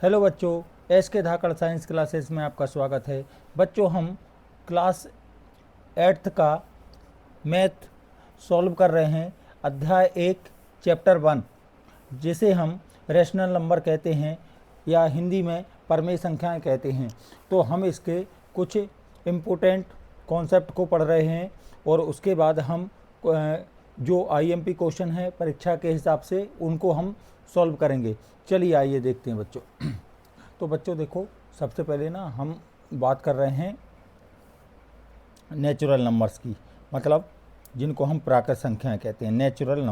Hello बच्चों, S के धाकड़ science classes में आपका स्वागत है। बच्चों, हम क्लास 8th का मैथ सॉल्व कर रहे हैं, अध्याय 1 चैप्टर 1, जिसे हम रैशनल नंबर कहते हैं या हिंदी में परमेय संख्याएं कहते हैं। तो हम इसके कुछ इम्पोर्टेंट कॉन्सेप्ट को पढ़ रहे हैं और उसके बाद हम जो आईएमपी क्वेश्चन है परीक्षा के हिसाब से उनको हम सॉल्व करेंगे। चलिए आइए देखते हैं बच्चों। तो बच्चों देखो, सबसे पहले ना हम बात कर रहे हैं नेचुरल नंबर्स की, मतलब जिनको हम प्राकृत संख्याएं कहते हैं। नेचुरल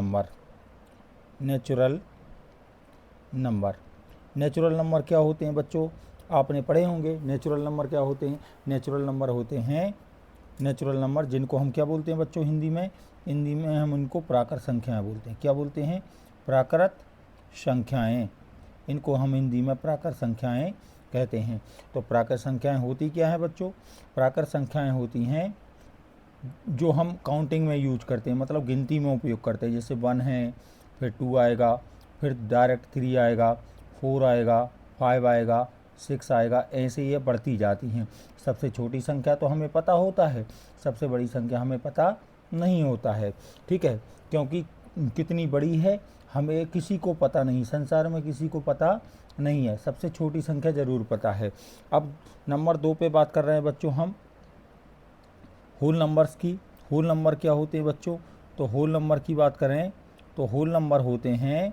नंबर क्या होते हैं बच्चों? आपने पढ़े होंगे। नेचुरल नंबर क्या होते हैं? नेचुरल नंबर होते हैं नेचुरल नंबर जिनको हम क्या बोलते हैं बच्चों? हिंदी में हम उनको प्राकृत संख्याएं बोलते हैं। क्या बोलते हैं? प्राकृत संख्याएं। इनको हम हिंदी में प्राकृत संख्याएं कहते हैं। तो प्राकृत संख्याएं होती क्या है बच्चों? प्राकृत संख्याएं होती हैं जो हम काउंटिंग में यूज करते हैं, मतलब गिनती में उपयोग करते हैं। जैसे 1 है, फिर 2 आएगा, फिर डायरेक्ट 3 आएगा, 4 आएगा, 5 आएगा, 6 आएगा, ऐसे ये बढ़ती जाती हैं। सबसे छोटी संख्या तो हमें पता होता है, सबसे बड़ी संख्या हमें पता नहीं होता है। ठीक है, क्योंकि कितनी बड़ी है हमें किसी को पता नहीं, संसार में किसी को पता नहीं है। सबसे छोटी संख्या ज़रूर पता है। अब नंबर 2 पे बात कर रहे हैं बच्चों हम होल नंबर्स की। होल नंबर क्या होते हैं बच्चों? तो होल नंबर की बात करें तो होल नंबर होते हैं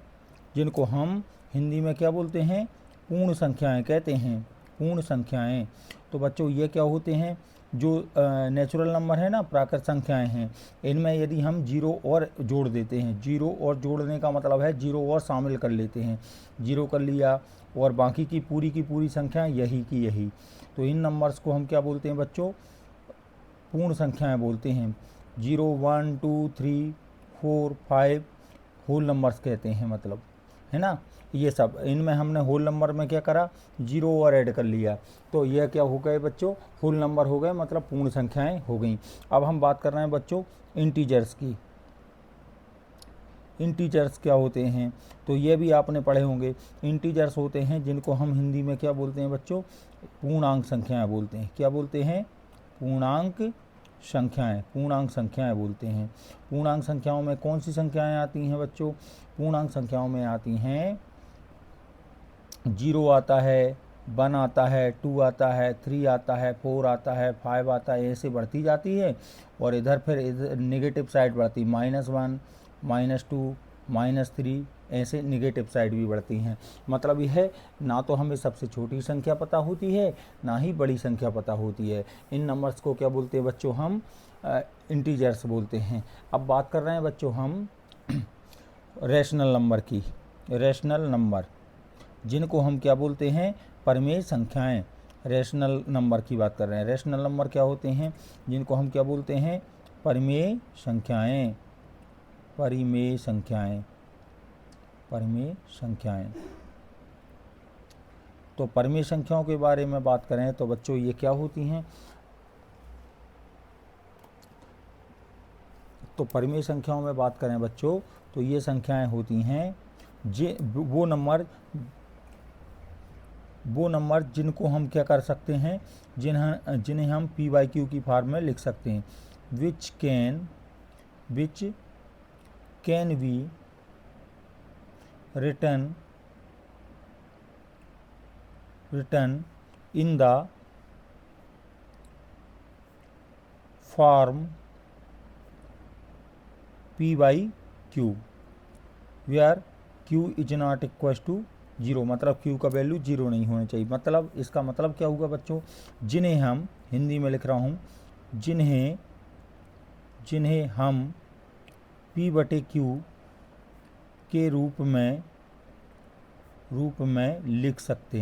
जिनको हम हिंदी में क्या बोलते हैं? पूर्ण संख्याएं कहते हैं। पूर्ण संख्याएं। तो बच्चों ये क्या होते हैं? जो नेचुरल नंबर है ना, प्राकृत संख्याएं हैं, इनमें यदि हम जीरो और जोड़ देते हैं, जीरो और जोड़ने का मतलब है जीरो और शामिल कर लेते हैं, जीरो कर लिया और बाकी की पूरी संख्याएं यही की यही, तो इन नंबर्स को हम क्या बोलते हैं बच्चों? पूर्ण संख्याएं बोलते हैं। 0, 1, 2, 3, 4, 5 होल नंबर्स कहते हैं, मतलब है ना। ये सब इनमें हमने होल नंबर में क्या करा? जीरो और ऐड कर लिया, तो यह क्या हो गए बच्चों? होल नंबर हो गए, मतलब पूर्ण संख्याएं हो गई। अब हम बात कर रहे हैं बच्चों इंटीजर्स की। इंटीजर्स क्या होते हैं? तो ये भी आपने पढ़े होंगे। इंटीजर्स होते हैं जिनको हम हिंदी में क्या बोलते हैं बच्चों? पूर्णांक संख्याएं बोलते हैं। क्या बोलते हैं? पूर्णांक संख्याएं बोलते हैं। पूर्णांक संख्याओं में कौन सी संख्याएं आती हैं बच्चों? पूर्णांक संख्याओं में आती हैं 0 आता है, 1 आता है, 2 आता है, 3 आता है, 4 आता है, 5 आता है, ऐसे बढ़ती जाती है। और इधर फिर नेगेटिव साइड बढ़ती, -1, -2, -3, ऐसे नेगेटिव साइड भी बढ़ती हैं। मतलब यह ना तो हमें सबसे छोटी संख्या पता होती है, ना ही बड़ी संख्या पता होती है। इन नंबर्स को क्या बोलते हैं बच्चों? हम इंटीजर्स बोलते हैं। अब बात कर रहे हैं बच्चों हम रैशनल नंबर की। रैशनल नंबर जिनको हम क्या बोलते हैं? परमेय संख्याएं। रैशनल नंबर की बात कर रहे हैं। रैशनल नंबर क्या होते हैं? जिनको हम क्या बोलते हैं? परमेय संख्याएं। परिमेय संख्याएं। तो परमेय संख्याओं के बारे में बात करें तो बच्चों ये क्या होती हैं? तो परमेय संख्याओं में बात करें बच्चों तो ये संख्याएं होती हैं वो नंबर जिनको हम क्या कर सकते हैं? जिन्हें हम p/q की फॉर्म में लिख सकते हैं। Which can be written in the form p/q where q is not equal to 0, मतलब q का वैल्यू 0 नहीं होना चाहिए। मतलब इसका मतलब क्या हुआ बच्चों? जिन्हें हम हिंदी में लिख रहा हूँ, जिन्हें हम p/q के रूप में लिख सकते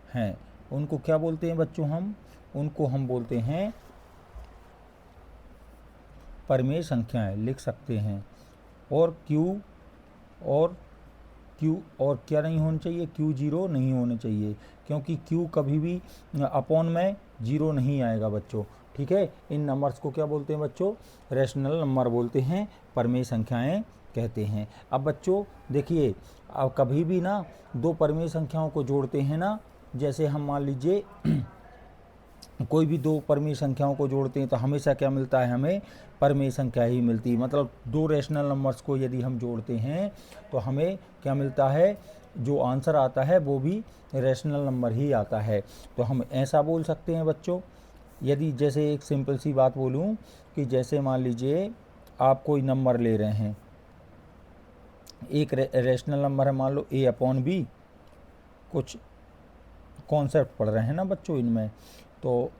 हैं। उनको क्या बोलते हैं बच्चों? उनको हम बोलते हैं परमेय संख्याएं, लिख सकते हैं। और q क्या नहीं होना चाहिए? q 0 नहीं होना चाहिए, क्योंकि q कभी भी अपॉन में 0 नहीं आएगा बच्चों। ठीक है, इन नंबर्स को क्या बोलते हैं बच्चों? रैशनल नंबर बोलते हैं, परमेय संख्याएं कहते हैं। अब बच्चों देखिए, अब कभी भी ना दो परिमेय संख्याओं को जोड़ते हैं ना, जैसे हम मान लीजिए कोई भी दो परिमेय संख्याओं को जोड़ते हैं तो हमेशा क्या मिलता है, हमें परिमेय संख्या ही मिलती है। मतलब दो रैशनल नंबर्स को यदि हम जोड़ते हैं तो हमें क्या मिलता है, जो आंसर आता है वो भी रैशनल नंबर ही आता है। तो हम ऐसा बोल सकते हैं बच्चों, यदि जैसे एक सिंपल सी बात बोलूं कि जैसे मान लीजिए आप कोई नंबर ले रहे हैं, एक रैशनल नंबर है, मान लो a/b, कुछ कॉन्सेप्ट पढ़ रहे हैं ना बच्चों इनमें, तो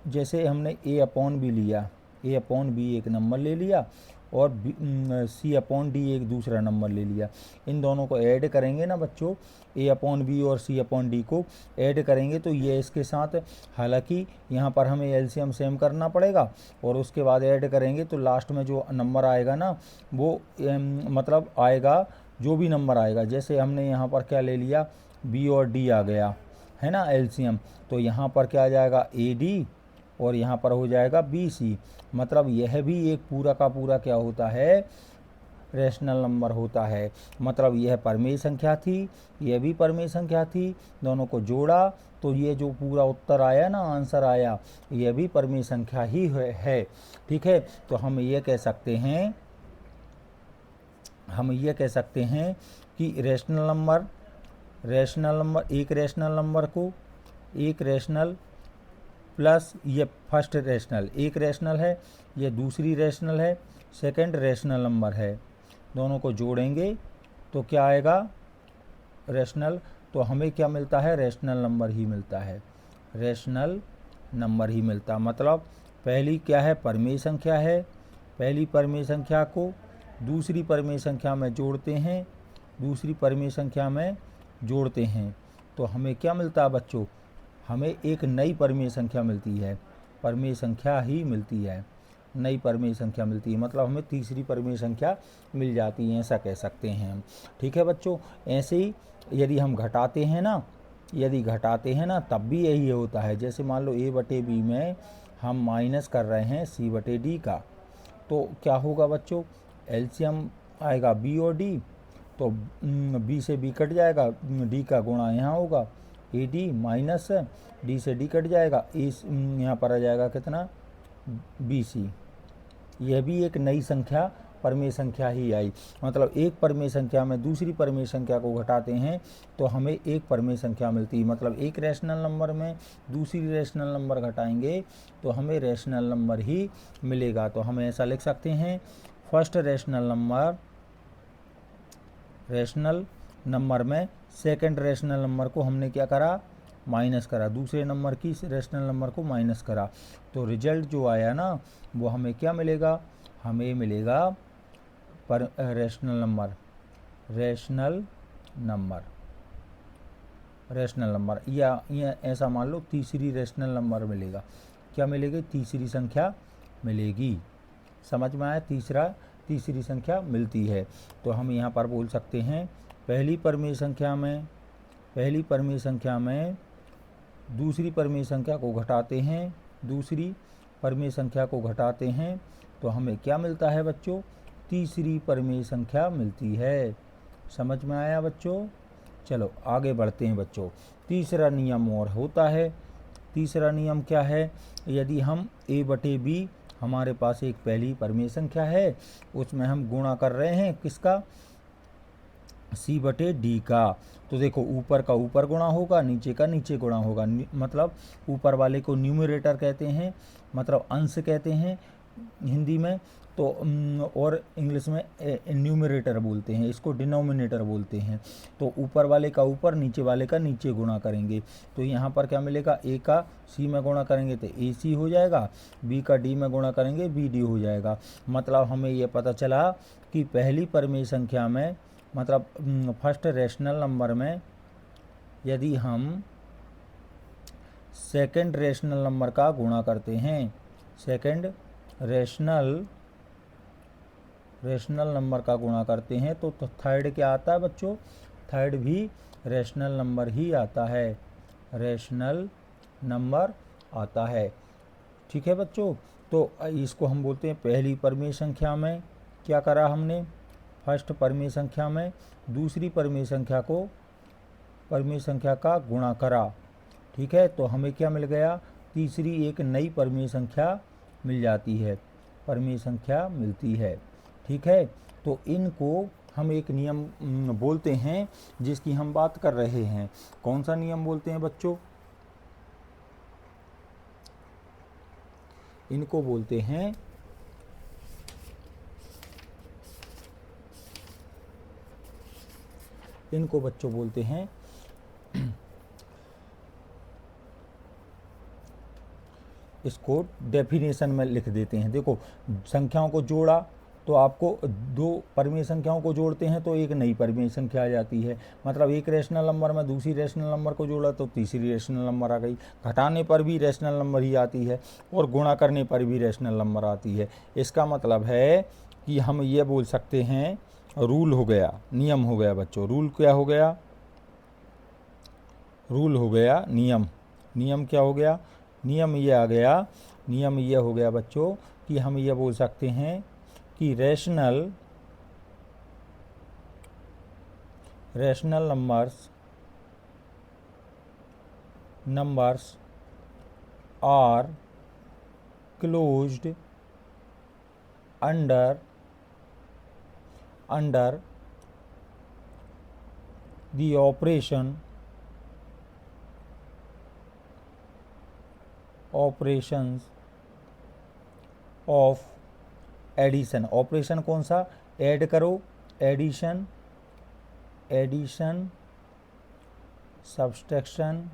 जैसे हमने a/b लिया, a/b एक नंबर ले लिया और c/d एक दूसरा नंबर ले लिया। इन दोनों को ऐड करेंगे ना बच्चों, a/b और c/d को ऐड करेंगे तो ये इसके साथ, हालांकि यहाँ पर हमें एलसीएम सेम करना पड़ेगा और उसके बाद ऐड करेंगे तो लास्ट में जो नंबर आएगा ना वो मतलब आएगा, जो भी नंबर आएगा, जैसे हमने यहाँ पर क्या ले लिया, b और d आ गया है ना एलसीएम, तो यहाँ पर क्या आ जाएगा AD और यहाँ पर हो जाएगा BC। मतलब यह भी एक पूरा का पूरा क्या होता है, रैशनल नंबर होता है। मतलब यह परिमेय संख्या थी, यह भी परिमेय संख्या थी, दोनों को जोड़ा तो ये जो पूरा उत्तर आया ना, आंसर आया, यह भी परिमेय संख्या ही है। ठीक है, तो हम ये कह सकते हैं कि रैशनल नंबर एक रैशनल नंबर को, एक रैशनल प्लस ये फर्स्ट रैशनल, एक रैशनल है, ये दूसरी रैशनल है, सेकंड रैशनल नंबर है, दोनों को जोड़ेंगे तो क्या आएगा, रैशनल। तो हमें क्या मिलता है, रैशनल नंबर ही मिलता है, रैशनल नंबर ही मिलता। मतलब पहली क्या है, परिमेय संख्या है, पहली परिमेय संख्या को दूसरी परिमेय संख्या में जोड़ते हैं, दूसरी परिमेय संख्या में जोड़ते हैं तो हमें क्या मिलता है बच्चों, हमें एक नई परिमेय संख्या मिलती है, परिमेय संख्या ही मिलती है, नई परिमेय संख्या मिलती है। मतलब हमें तीसरी परिमेय संख्या मिल जाती है, ऐसा कह सकते हैं हम। ठीक है बच्चों, ऐसे ही यदि हम घटाते हैं ना तब भी यही होता है। जैसे मान लो a/b में हम माइनस कर रहे हैं c/d का, तो क्या होगा बच्चों, एलसीएम आएगा b और d, तो b से b कट जाएगा, d का गुणा यहाँ होगा AD माइनस d से d कट जाएगा, यहाँ पर आ जाएगा कितना, BC। यह भी एक नई संख्या, परिमेय संख्या ही आई। मतलब एक परिमेय संख्या में दूसरी परिमेय संख्या को घटाते हैं तो हमें एक परिमेय संख्या मिलती है। मतलब एक रैशनल नंबर में दूसरी रैशनल नंबर घटाएंगे तो हमें रैशनल नंबर ही मिलेगा। तो हम ऐसा लिख सकते हैं, फर्स्ट रैशनल नंबर में सेकंड रैशनल नंबर को हमने क्या करा, माइनस करा, दूसरे नंबर की रैशनल नंबर को माइनस करा, तो रिजल्ट जो आया ना वो हमें क्या मिलेगा, हमें मिलेगा रैशनल नंबर या ऐसा मान लो तीसरी रैशनल नंबर मिलेगा। क्या मिलेगी, तीसरी संख्या मिलेगी। समझ में आया, तीसरी संख्या मिलती है। तो हम यहाँ पर बोल सकते हैं पहली परिमेय संख्या में दूसरी परिमेय संख्या को घटाते हैं, तो हमें क्या मिलता है बच्चों, तीसरी परिमेय संख्या मिलती है। समझ में आया बच्चों। चलो आगे बढ़ते हैं बच्चों। तीसरा नियम और होता है। तीसरा नियम क्या है, यदि हम a/b, हमारे पास एक पहली परिमेय संख्या है, उसमें हम गुणा कर रहे हैं किसका, c/d का, तो देखो ऊपर का ऊपर गुणा होगा, नीचे का नीचे गुणा होगा। मतलब ऊपर वाले को न्यूमरेटर कहते हैं, मतलब अंश कहते हैं हिंदी में, तो और इंग्लिश में न्यूमरेटर बोलते हैं, इसको डिनोमिनेटर बोलते हैं। तो ऊपर वाले का ऊपर, नीचे वाले का नीचे गुणा करेंगे तो यहाँ पर क्या मिलेगा, a का c में गुणा करेंगे तो ac हो जाएगा, b का d में गुणा करेंगे bd हो जाएगा। मतलब हमें ये पता चला कि पहली परिमेय संख्या में, मतलब फर्स्ट रैशनल नंबर में, यदि हम सेकंड रैशनल नंबर का गुणा करते हैं, सेकंड रैशनल नंबर का गुणा करते हैं तो थर्ड क्या आता है बच्चों, थर्ड भी रैशनल नंबर ही आता है, रैशनल नंबर आता है। ठीक है बच्चों, तो इसको हम बोलते हैं पहली परिमेय संख्या में क्या करा हमने, फर्स्ट परिमेय संख्या में दूसरी परिमेय संख्या का गुणा करा, ठीक है। तो हमें क्या मिल गया, तीसरी एक नई परिमेय संख्या मिल जाती है, परिमेय संख्या मिलती है, ठीक है। तो इनको हम एक नियम बोलते हैं जिसकी हम बात कर रहे हैं। कौन सा नियम बोलते हैं बच्चों, इनको बोलते हैं बच्चों बोलते हैं इसको डेफिनेशन में लिख देते हैं। देखो, संख्याओं को जोड़ा तो आपको दो परिमेय संख्याओं को जोड़ते हैं तो एक नई परिमेय संख्या आ जाती है। मतलब एक रेशनल नंबर में दूसरी रेशनल नंबर को जोड़ा तो तीसरी रेशनल नंबर आ गई। घटाने पर भी रेशनल नंबर ही आती है और गुणा करने पर भी रेशनल नंबर आती है। इसका मतलब है कि हम ये बोल सकते हैं रूल हो गया, नियम हो गया बच्चों। रूल क्या हो गया, रूल हो गया नियम। नियम क्या हो गया, नियम ये आ गया, नियम ये हो गया बच्चों कि हम ये बोल सकते हैं कि rational numbers are closed under the operations of addition. Operation कौन सा, ऐड करो, एडिशन, सब्सट्रैक्शन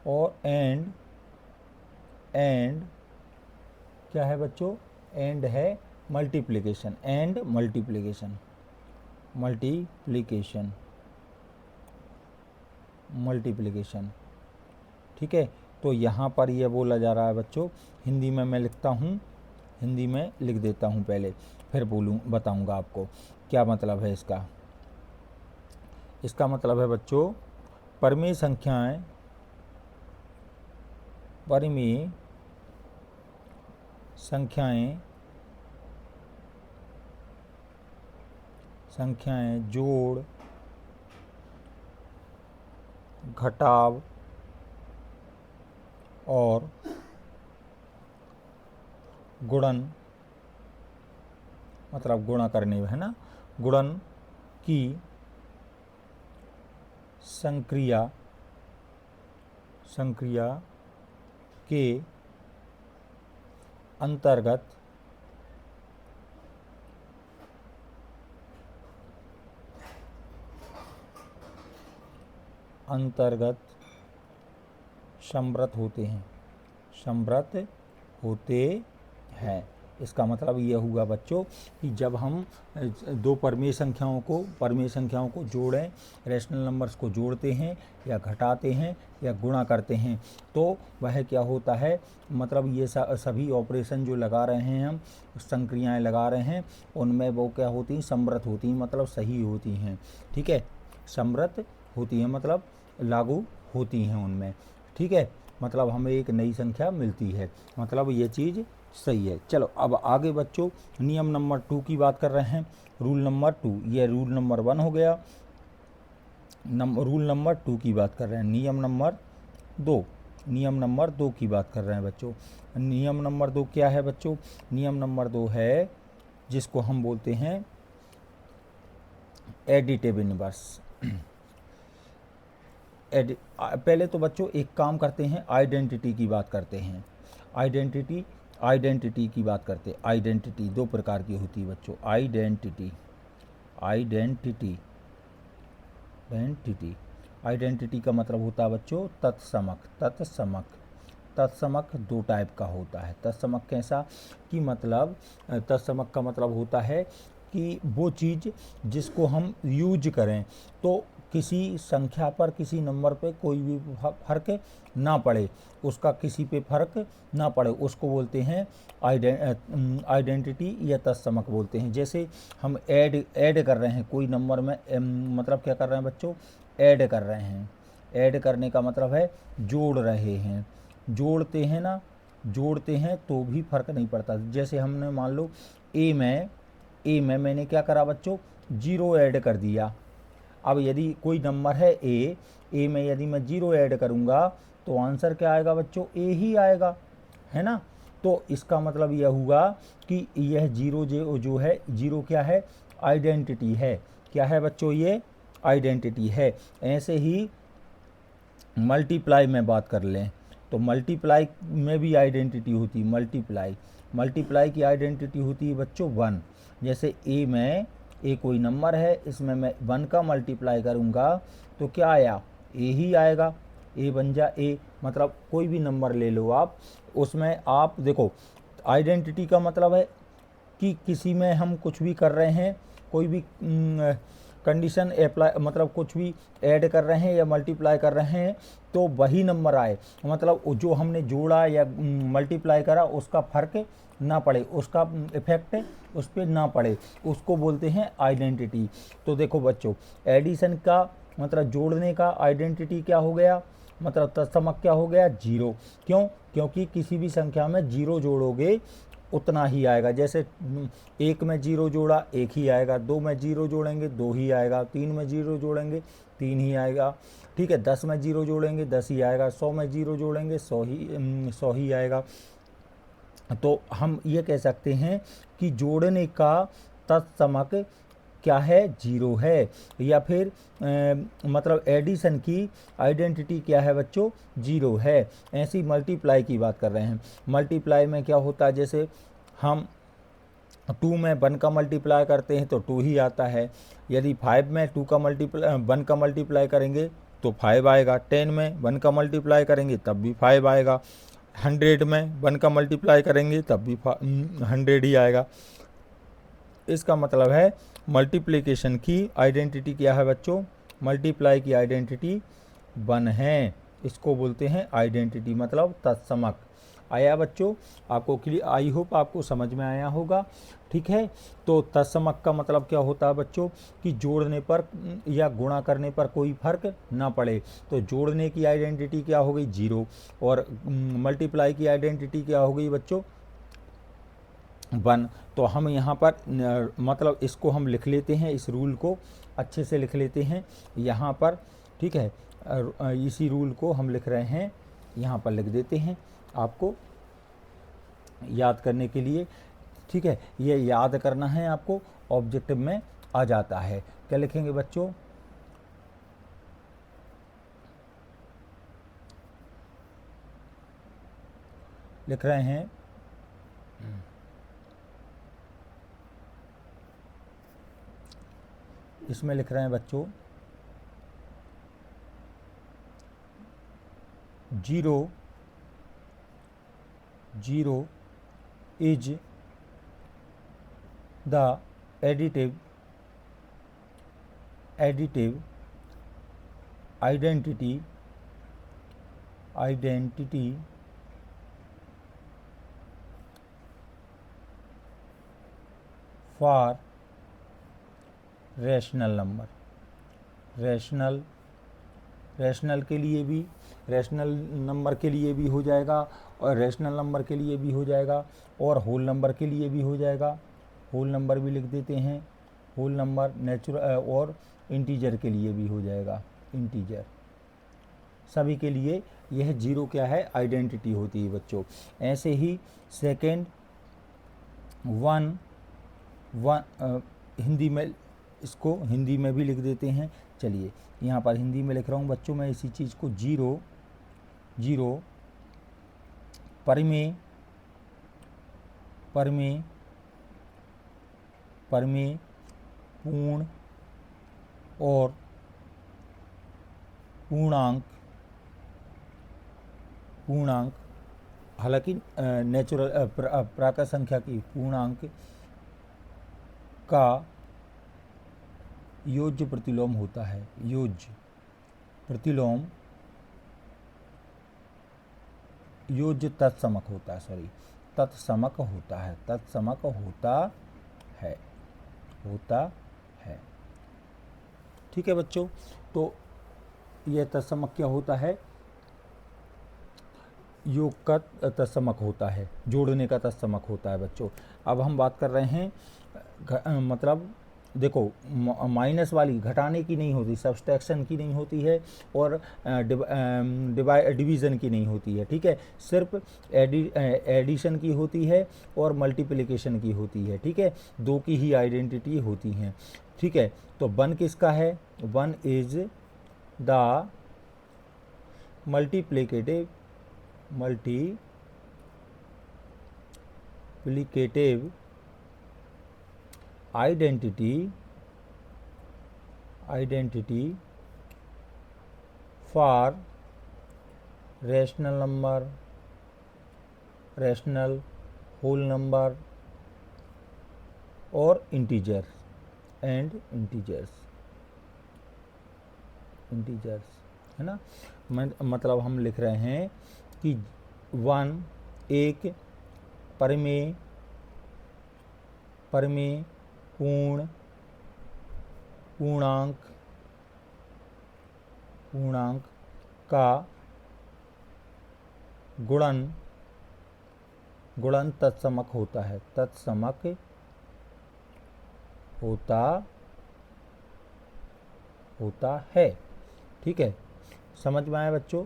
और एंड क्या है बच्चों, एंड है मल्टीप्लिकेशन, मल्टीप्लिकेशन, ठीक है। तो यहाँ पर यह बोला जा रहा है बच्चों, हिंदी में मैं लिखता हूँ, हिंदी में लिख देता हूँ पहले, फिर बताऊँगा आपको क्या मतलब है इसका। इसका मतलब है बच्चों, परिमेय संख्याएं जोड़, घटाव और गुणन, मतलब गुणा करने में है ना, गुणन की संक्रिया के अंतर्गत समृत होते हैं। इसका मतलब ये हुआ बच्चों कि जब हम दो परिमेय संख्याओं को जोड़ें, रेशनल नंबर्स को जोड़ते हैं या घटाते हैं या गुणा करते हैं तो वह क्या होता है, मतलब ये सभी ऑपरेशन जो लगा रहे हैं हम, संक्रियाएं लगा रहे हैं, उनमें वो क्या होती हैं, समृत होती हैं, मतलब सही होती हैं, ठीक है। समृत होती हैं मतलब लागू होती हैं उनमें, ठीक है। मतलब हमें एक नई संख्या मिलती है, मतलब ये चीज़ सही है। चलो अब आगे बच्चों नियम नंबर 2 की बात कर रहे हैं। रूल नंबर 2, ये रूल नंबर 1 हो गया, रूल नंबर 2 की बात कर रहे हैं। नियम नंबर 2 की बात कर रहे हैं बच्चों। नियम नंबर 2 क्या है बच्चों, नियम नंबर 2 है जिसको हम बोलते हैं एडिटिव इनवर्स। पहले तो बच्चों एक काम करते हैं, आइडेंटिटी की बात करते हैं। आइडेंटिटी की बात करते हैं। आइडेंटिटी दो प्रकार की होती है बच्चों। आइडेंटिटी का मतलब होता है बच्चों तत्समक दो टाइप का होता है। तत्समक कैसा कि मतलब तत्समक का मतलब होता है कि वो चीज़ जिसको हम यूज करें तो किसी संख्या पर, किसी नंबर पे कोई भी फर्क ना पड़े, उसका किसी पे फर्क ना पड़े, उसको बोलते हैं आइडेंटिटी या तत्समक बोलते हैं। जैसे हम ऐड कर रहे हैं कोई नंबर में, मतलब क्या कर रहे हैं बच्चों, ऐड कर रहे हैं। ऐड करने का मतलब है जोड़ रहे हैं, जोड़ते हैं ना, जोड़ते हैं तो भी फर्क नहीं पड़ता। जैसे हमने मान लो ए में मैंने क्या करा बच्चों, 0 ऐड कर दिया। अब यदि कोई नंबर है ए में यदि मैं 0 ऐड करूँगा तो आंसर क्या आएगा बच्चों, ए ही आएगा, है ना। तो इसका मतलब यह हुआ कि यह 0 जो है 0 क्या है, आइडेंटिटी है। क्या है बच्चों, ये आइडेंटिटी है। ऐसे ही मल्टीप्लाई में बात कर लें तो मल्टीप्लाई में भी आइडेंटिटी होती है। मल्टीप्लाई की आइडेंटिटी होती है बच्चों 1। जैसे ए कोई नंबर है, इसमें मैं 1 का मल्टीप्लाई करूँगा तो क्या आया, ए ही आएगा। ए बन जा ए, मतलब कोई भी नंबर ले लो आप, उसमें आप देखो आइडेंटिटी का मतलब है कि किसी में हम कुछ भी कर रहे हैं, कोई भी कंडीशन अप्लाई, मतलब कुछ भी ऐड कर रहे हैं या मल्टीप्लाई कर रहे हैं तो वही नंबर आए, मतलब जो हमने जोड़ा या मल्टीप्लाई करा उसका फ़र्क ना पड़े, उसका इफेक्ट उस पर ना पड़े, उसको बोलते हैं आइडेंटिटी। तो देखो बच्चों, एडिशन का मतलब जोड़ने का आइडेंटिटी क्या हो गया, मतलब तत्समक क्या हो गया, 0। क्यों, क्योंकि किसी भी संख्या में 0 जोड़ोगे उतना ही आएगा। जैसे 1 में 0 जोड़ा 1 ही आएगा, 2 में 0 जोड़ेंगे 2 ही आएगा, 3 में 0 जोड़ेंगे 3 ही आएगा, ठीक है। 10 में 0 जोड़ेंगे 10 ही आएगा, 100 में 0 जोड़ेंगे 100 ही आएगा। तो हम ये कह सकते हैं कि जोड़ने का तत्समक क्या है, 0 है। या फिर मतलब एडिशन की आइडेंटिटी क्या है बच्चों, 0 है। ऐसी मल्टीप्लाई की बात कर रहे हैं। मल्टीप्लाई में क्या होता है, जैसे हम 2 में 1 का मल्टीप्लाई करते हैं तो 2 ही आता है। यदि 5 में 1 का मल्टीप्लाई करेंगे तो 5 आएगा। 10 में 1 का मल्टीप्लाई करेंगे तब भी 5 आएगा। 100 में 1 का मल्टीप्लाई करेंगे तब भी 100 ही आएगा। इसका मतलब है मल्टीप्लिकेशन की आइडेंटिटी क्या है बच्चों, मल्टीप्लाई की आइडेंटिटी 1 है। इसको बोलते हैं आइडेंटिटी, मतलब तत्समक। आया बच्चों, आपको क्लियर, आई होप आपको समझ में आया होगा, ठीक है। तो तत्समक का मतलब क्या होता है बच्चों, कि जोड़ने पर या गुणा करने पर कोई फर्क ना पड़े। तो जोड़ने की आइडेंटिटी क्या हो गई, 0, और मल्टीप्लाई की आइडेंटिटी क्या हो गई बच्चों, 1। तो हम यहाँ पर मतलब इसको हम लिख लेते हैं, इस रूल को अच्छे से लिख लेते हैं यहाँ पर, ठीक है। इसी रूल को हम लिख रहे हैं, यहाँ पर लिख देते हैं आपको याद करने के लिए, ठीक है। ये याद करना है आपको, ऑब्जेक्टिव में आ जाता है। क्या लिखेंगे बच्चों, लिख रहे हैं इसमें लिख रहे हैं बच्चों 0 is the additive identity for rational number. Rational के लिए भी, रैशनल नंबर के लिए भी हो जाएगा, और रैशनल नंबर के लिए भी हो जाएगा, और होल नंबर के लिए भी हो जाएगा। होल नंबर भी लिख देते हैं, होल नंबर, नेचुरल, और इंटीजर के लिए भी हो जाएगा। इंटीजर सभी के लिए यह 0 क्या है, आइडेंटिटी होती है बच्चों। ऐसे ही सेकेंड 1 हिंदी में, इसको हिंदी में भी लिख देते हैं। चलिए यहाँ पर हिंदी में लिख रहा हूँ बच्चों मैं इसी चीज़ को, 0 परमेय पूर्ण और पूर्णांक, हालांकि नेचुरल प्राकृत संख्या की पूर्णांक का योज्य प्रतिलोम होता है। योज्य तत्समक होता है, तत्समक होता है। ठीक है बच्चों, तो यह तत्समक क्या होता है, योग का तत्समक होता है, जोड़ने का तत्समक होता है बच्चों। अब हम बात कर रहे हैं मतलब देखो माइनस वाली घटाने की नहीं होती, सब्सट्रैक्शन की नहीं होती है, और डिवीज़न की नहीं होती है, ठीक है। सिर्फ एडिशन की होती है और मल्टीप्लिकेशन की होती है, ठीक है। दो की ही आइडेंटिटी होती हैं, ठीक है। तो वन किसका है? One is the multiplicative identity for rational number, rational whole number और integers है ना। मतलब हम लिख रहे हैं कि वन एक परमेय पूर्णांक का गुणन तत्समक होता है, ठीक है। समझ में आया बच्चों?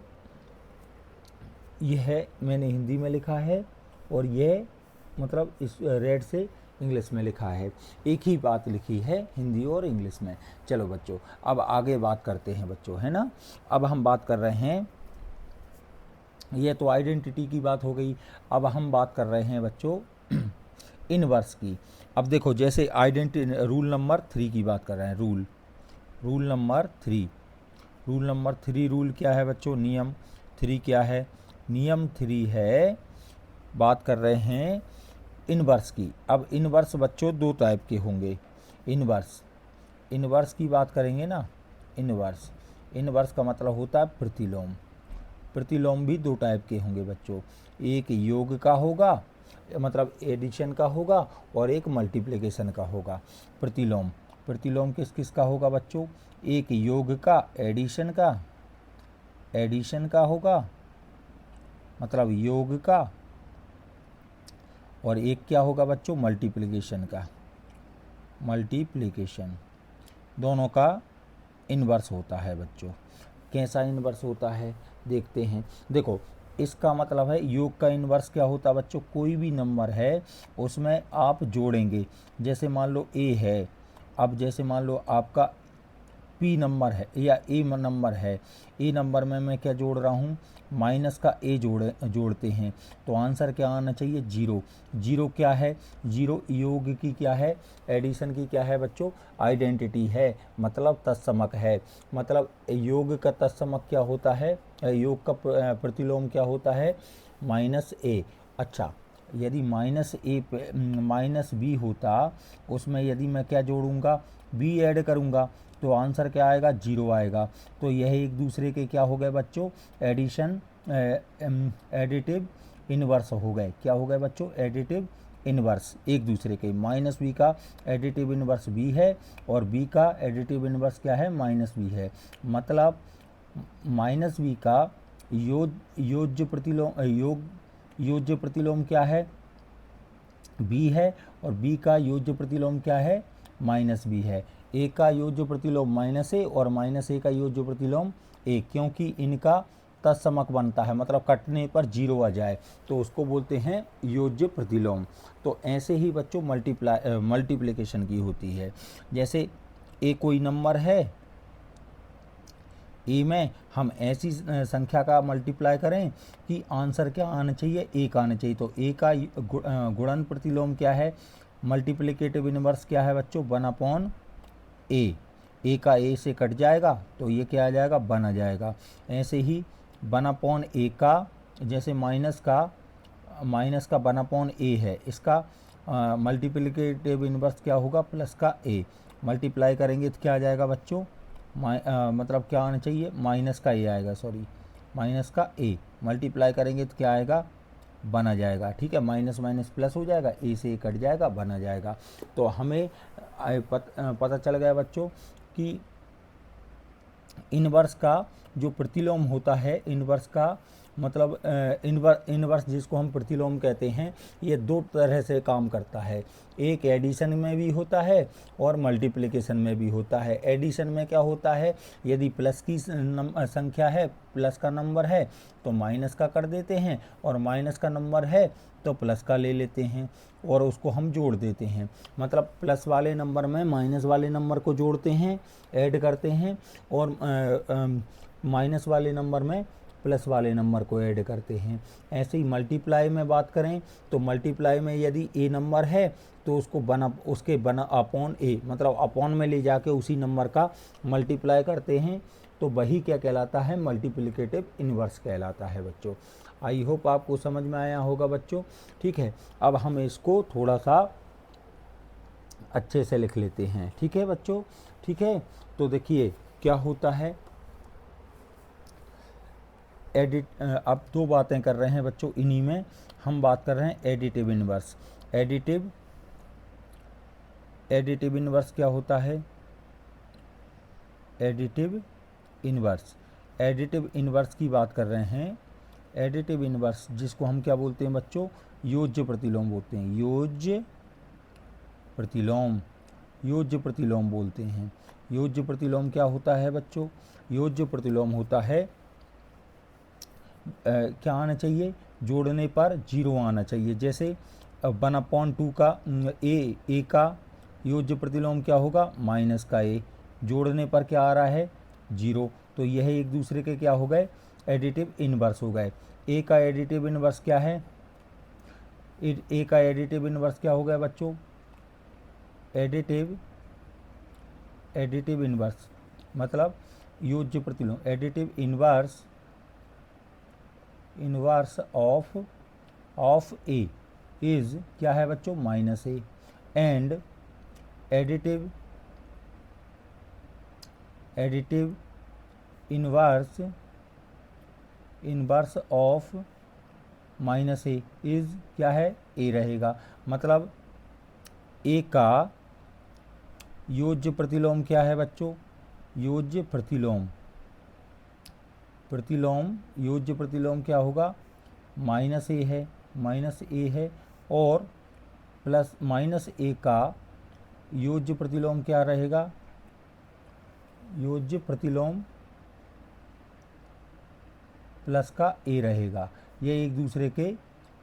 यह मैंने हिंदी में लिखा है और यह मतलब इस रेड से इंग्लिश में लिखा है, एक ही बात लिखी है हिंदी और इंग्लिश में। चलो बच्चों अब आगे बात करते हैं बच्चों, है ना। अब हम बात कर रहे हैं, ये तो आइडेंटिटी की बात हो गई। अब हम बात कर रहे हैं बच्चों इनवर्स की। अब देखो जैसे आइडेंटिटी रूल नंबर 3 की बात कर रहे हैं, रूल नंबर 3 रूल क्या है बच्चों? नियम 3 क्या है? नियम 3 है, बात कर रहे हैं इनवर्स की। अब इनवर्स बच्चों दो टाइप के होंगे। इनवर्स की बात करेंगे ना, इनवर्स का मतलब होता है प्रतिलोम भी दो टाइप के होंगे बच्चों। एक योग का होगा, मतलब एडिशन का होगा, और एक मल्टीप्लिकेशन का होगा। प्रतिलोम किस किस का होगा बच्चों? एक योग का, एडिशन का होगा, मतलब योग का, और एक क्या होगा बच्चों? मल्टीप्लिकेशन। दोनों का इनवर्स होता है बच्चों। कैसा इनवर्स होता है देखते हैं। देखो इसका मतलब है योग का इनवर्स क्या होता है बच्चों? कोई भी नंबर है उसमें आप जोड़ेंगे, जैसे मान लो ए है, अब जैसे मान लो आपका पी नंबर है या ए नंबर है, ए नंबर में मैं क्या जोड़ रहा हूँ? माइनस का ए जोड़ते हैं, तो आंसर क्या आना चाहिए? 0। 0 क्या है? 0 योग की क्या है? एडिशन की क्या है बच्चों? आइडेंटिटी है, मतलब तत्समक है। मतलब योग का तत्समक क्या होता है? योग का प्रतिलोम क्या होता है? -a। अच्छा, यदि माइनस बी होता, उसमें यदि मैं क्या जोड़ूंगा? बी ऐड करूंगा, तो आंसर क्या आएगा? 0 आएगा। तो यह एक दूसरे के क्या हो गए बच्चों? एडिटिव इनवर्स हो गए। क्या हो गए बच्चों? एडिटिव इनवर्स एक दूसरे के। -b का एडिटिव इनवर्स b है और b का एडिटिव इनवर्स क्या है? -b है। मतलब -b का योज्य प्रतिलोम क्या है? b है, और b का योज्य प्रतिलोम क्या है? -b है। a का योज्य प्रतिलोम -a और -a का योज्य प्रतिलोम a, क्योंकि इनका तत्समक बनता है, मतलब कटने पर 0 आ जाए तो उसको बोलते हैं योज्य प्रतिलोम। तो ऐसे ही बच्चों मल्टीप्लिकेशन की होती है। जैसे a कोई नंबर है, ए में हम ऐसी संख्या का मल्टीप्लाई करें कि आंसर क्या आना चाहिए? 1 आना चाहिए। तो ए का गुणन प्रतिलोम क्या है? मल्टीप्लिकेटिव इनवर्स क्या है बच्चों? 1/a। ए का ए से कट जाएगा तो ये क्या आ जाएगा? 1 आ जाएगा। ऐसे ही 1/a का, जैसे माइनस का 1/a है, इसका मल्टीप्लिकेटिव इनवर्स क्या होगा? प्लस का a। मल्टीप्लाई करेंगे तो क्या आ जाएगा बच्चों? मतलब क्या आना चाहिए? माइनस का a आएगा, सॉरी माइनस का a। मल्टीप्लाई करेंगे तो क्या आएगा? 1 आ जाएगा, ठीक है। माइनस माइनस प्लस हो जाएगा, a से a कट जाएगा, 1 आ जाएगा। तो हमें पता चल गया बच्चों कि इनवर्स का जो प्रतिलोम होता है, इनवर्स का मतलब इनवर्स जिसको हम प्रतिलोम कहते हैं, ये दो तरह से काम करता है। एक एडिशन में भी होता है और मल्टीप्लिकेशन में भी होता है। एडिशन में क्या होता है, यदि प्लस की संख्या है, प्लस का नंबर है तो माइनस का कर देते हैं, और माइनस का नंबर है तो प्लस का ले लेते हैं और उसको हम जोड़ देते हैं। मतलब प्लस वाले नंबर में माइनस वाले नंबर को जोड़ते हैं, ऐड करते हैं, और माइनस वाले नंबर में प्लस वाले नंबर को ऐड करते हैं। ऐसे ही मल्टीप्लाई में बात करें तो मल्टीप्लाई में यदि ए नंबर है तो उसके बना अपॉन ए, मतलब अपॉन में ले जाके उसी नंबर का मल्टीप्लाई करते हैं, तो वही क्या कहलाता है, मल्टीप्लिकेटिव इन्वर्स कहलाता है बच्चों। आई होप आपको समझ में आया होगा बच्चों। ठीक है, अब हम इसको थोड़ा सा अच्छे से लिख लेते हैं। ठीक है बच्चों, ठीक है। तो देखिए क्या होता है, अब दो बातें कर रहे हैं बच्चों, इन्हीं में हम बात कर रहे हैं एडिटिव इन्वर्स। एडिटिव इन्वर्स क्या होता है, एडिटिव इन्वर्स की बात कर रहे हैं। एडिटिव इन्वर्स जिसको हम क्या बोलते हैं बच्चों, योज्य प्रतिलोम बोलते हैं। योज्य प्रतिलोम बोलते हैं। योज्य प्रतिलोम क्या होता है बच्चों, योज्य प्रतिलोम होता है क्या आना चाहिए, जोड़ने पर 0 आना चाहिए। जैसे 1/2 का ए का योज्य प्रतिलोम क्या होगा, माइनस का ए, जोड़ने पर क्या आ रहा है, 0। तो यह एक दूसरे के क्या हो गए, एडिटिव इन्वर्स हो गए। ए का एडिटिव इन्वर्स क्या है, ए का एडिटिव इन्वर्स क्या हो गया बच्चों, एडिटिव इन्वर्स मतलब योज्य प्रतिलोम। Additive inverse of A is क्या है बच्चों, minus A, and additive inverse of minus A is क्या है, ए रहेगा। मतलब ए का योज्य प्रतिलोम क्या है बच्चों, योज्य योज्य प्रतिलोम क्या होगा, माइनस ए है, और प्लस माइनस ए का योज्य प्रतिलोम क्या रहेगा, योज्य प्रतिलोम प्लस का ए रहेगा। ये एक दूसरे के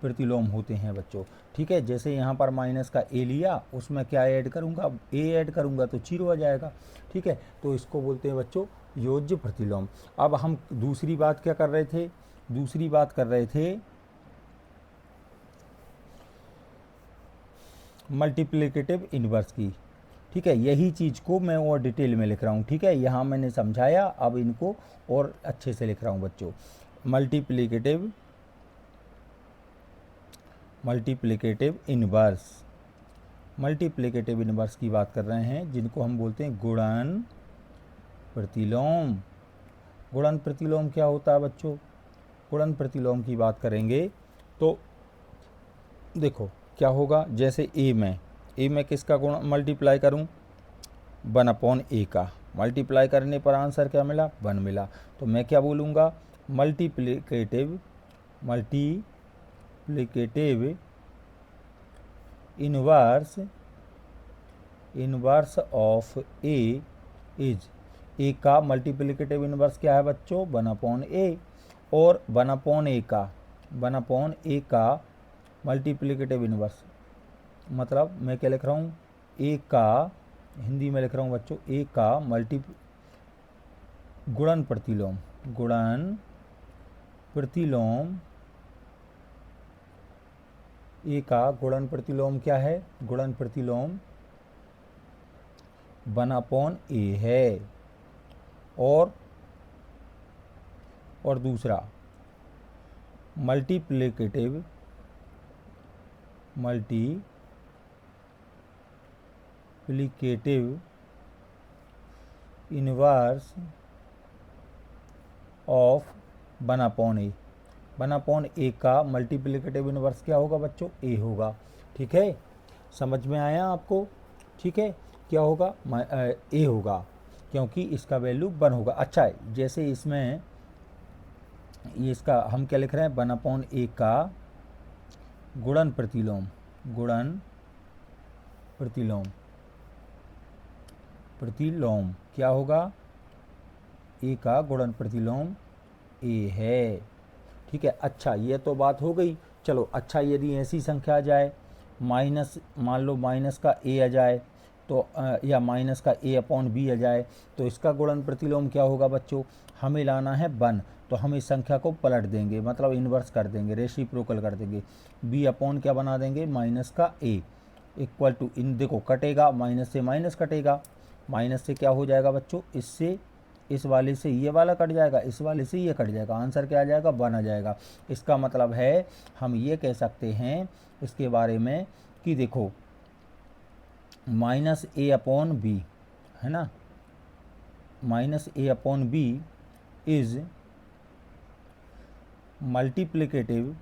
प्रतिलोम होते हैं बच्चों। ठीक है, जैसे यहाँ पर माइनस का ए लिया, उसमें क्या ऐड करूँगा, ए ऐड करूँगा तो 0 आ जाएगा। ठीक है, तो इसको बोलते हैं बच्चों योज्य प्रतिलोम। अब हम दूसरी बात क्या कर रहे थे, दूसरी बात कर रहे थे मल्टीप्लिकेटिव इन्वर्स की। ठीक है, यही चीज़ को मैं और डिटेल में लिख रहा हूँ। ठीक है, यहाँ मैंने समझाया, अब इनको और अच्छे से लिख रहा हूँ बच्चों। मल्टीप्लिकेटिव इन्वर्स की बात कर रहे हैं, जिनको हम बोलते हैं गुणन प्रतिलोम। गुणन प्रतिलोम क्या होता है बच्चों, गुणन प्रतिलोम की बात करेंगे तो देखो क्या होगा, जैसे ए में किसका गुण मल्टीप्लाई करूं, 1/a का, मल्टीप्लाई करने पर आंसर क्या मिला, 1 मिला। तो मैं क्या बोलूँगा, multiplicative inverse of A is, A का मल्टीप्लिकेटिव इन्वर्स क्या है बच्चों, 1/a, और 1/a का मल्टीप्लिकेटिव इन्वर्स मतलब मैं क्या लिख रहा हूँ, ए का, हिंदी में लिख रहा हूँ बच्चों, ए का गुणन प्रतिलोम, ए का गुणन प्रतिलोम क्या है, गुणन प्रतिलोम 1/a है। और दूसरा multiplicative inverse of 1/a, 1/a का मल्टीप्लिकेटिव इन्वर्स क्या होगा बच्चों, ए होगा। ठीक है, समझ में आया आपको। ठीक है, क्या होगा, ए होगा, क्योंकि इसका वैल्यू 1 होगा। अच्छा, जैसे इसमें ये इसका हम क्या लिख रहे हैं, 1/a का गुणन प्रतिलोम, गुणन प्रतिलोम, प्रतिलोम क्या होगा, a का गुणन प्रतिलोम a है। ठीक है, अच्छा ये तो बात हो गई। चलो अच्छा, यदि ऐसी संख्या आ जाए माइनस, मान लो माइनस का a आ जाए तो या माइनस का a/b आ जाए, तो इसका गुणन प्रतिलोम क्या होगा बच्चों, हमें लाना है 1, तो हम इस संख्या को पलट देंगे, मतलब इन्वर्स कर देंगे, रेसिप्रोकल कर देंगे, b/ क्या बना देंगे, माइनस का a इक्वल टू, इन देखो कटेगा, माइनस से माइनस कटेगा, माइनस से क्या हो जाएगा बच्चों, इससे इस वाले से ये वाला कट जाएगा, इस वाले से ये कट जाएगा, आंसर क्या आ जाएगा, 1 आ जाएगा। इसका मतलब है हम ये कह सकते हैं इसके बारे में कि देखो -a/b है ना, -a/b is multiplicative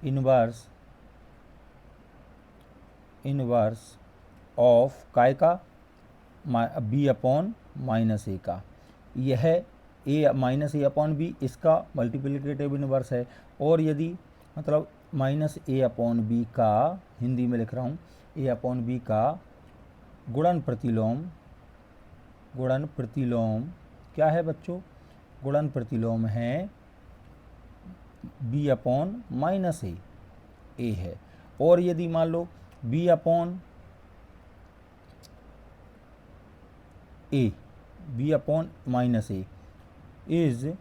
inverse of काय का, b/-a का। यह -a/b इसका मल्टीप्लिकेटिव इनवर्स है। और यदि मतलब -a/b का, हिंदी में लिख रहा हूँ, a/b का गुणन प्रतिलोम क्या है बच्चों, गुणन प्रतिलोम है b/-a है। और यदि मान लो b/-a is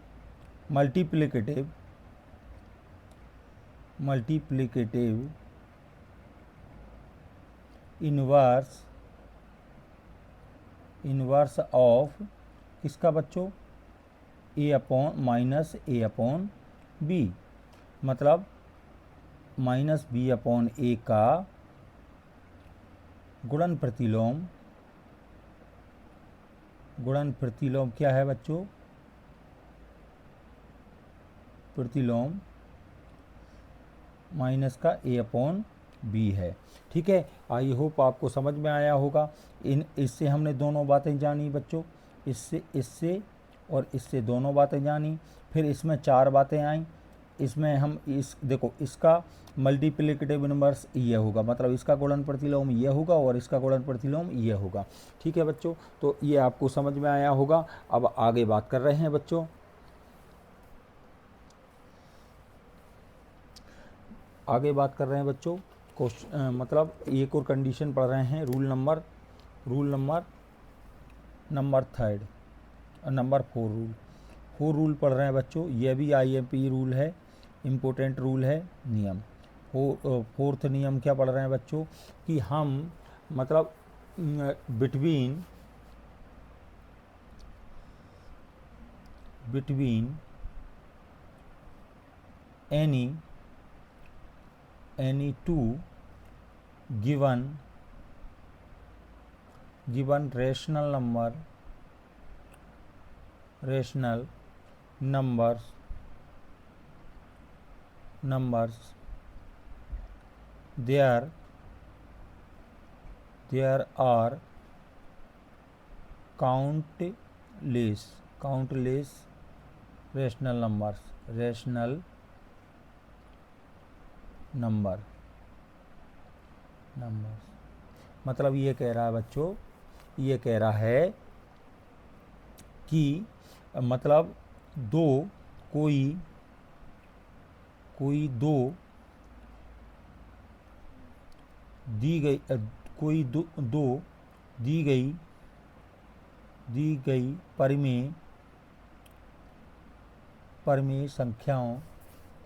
multiplicative inverse of किसका बच्चों, a/-a/b, मतलब -b/a का गुणन प्रतिलोम क्या है बच्चों, प्रतिलोम माइनस का a/b है। ठीक है, आई होप आपको समझ में आया होगा। इससे हमने दोनों बातें जानी बच्चों, इससे और इससे दोनों बातें जानी। फिर इसमें 4 बातें आईं। इसमें हम देखो इसका मल्टीप्लिकेटिव इनवर्स ये होगा, मतलब इसका गुणन प्रतिलोम ये होगा और इसका गुणन प्रतिलोम ये होगा। ठीक है बच्चों, तो ये आपको समझ में आया होगा। अब आगे बात कर रहे हैं बच्चों, क्वेश्चन मतलब एक और कंडीशन पढ़ रहे हैं, रूल नंबर 4 रूल पढ़ रहे हैं बच्चों। यह भी IMP रूल है, इम्पोर्टेंट रूल है, नियम। 4th नियम क्या पढ़ रहे हैं बच्चों, कि हम मतलब between any two given rational numbers there are countless rational numbers मतलब ये कह रहा है बच्चों, ये कह रहा है कि मतलब कोई दो दी गई परिमेय संख्याओं,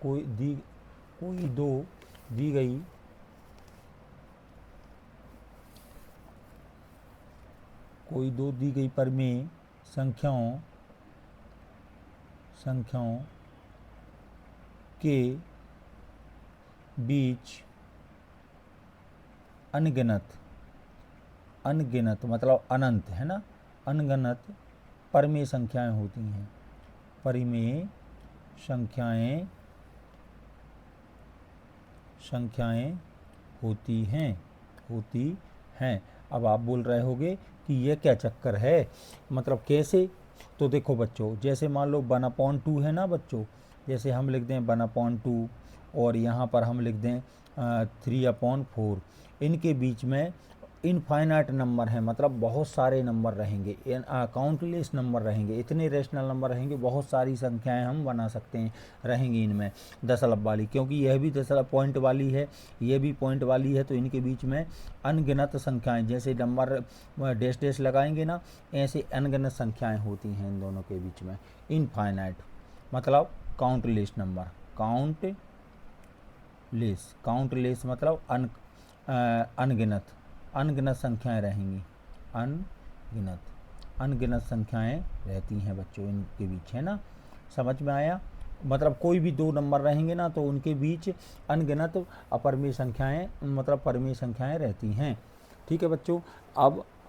कोई दो दी गई परिमेय संख्याओं के बीच अनगिनत मतलब अनंत है ना, अनगिनत परिमेय संख्याएं होती हैं, परिमेय संख्याएं होती हैं। अब आप बोल रहे होगे कि ये क्या चक्कर है, मतलब कैसे। तो देखो बच्चों, जैसे मान लो 1/2 है ना बच्चों, जैसे हम लिख दें 1/2 और यहाँ पर हम लिख दें 3/4, इनके बीच में इनफाइनाइट नंबर हैं, मतलब बहुत सारे नंबर रहेंगे, काउंटलेस नंबर रहेंगे, इतने रेशनल नंबर रहेंगे, बहुत सारी संख्याएं हम बना सकते हैं रहेंगी इनमें दशमलव वाली, क्योंकि यह भी दशमलव पॉइंट वाली है, यह भी पॉइंट वाली है, तो इनके बीच में अनगिनत संख्याएं, जैसे नंबर डैश डैश लगाएंगे ना, ऐसे अनगिनत संख्याएं होती हैं इन दोनों के बीच में। इनफाइनाइट मतलब काउंटलेस नंबर, काउंटलेस मतलब अनगिनत, अनगिनत संख्याएं रहेंगी, अनगिनत संख्याएं रहती हैं बच्चों इनके बीच, है ना, समझ में आया। मतलब कोई भी दो नंबर रहेंगे ना तो उनके बीच अनगिनत अपरिमेय संख्याएं, मतलब परिमेय संख्याएं रहती हैं। ठीक है बच्चों,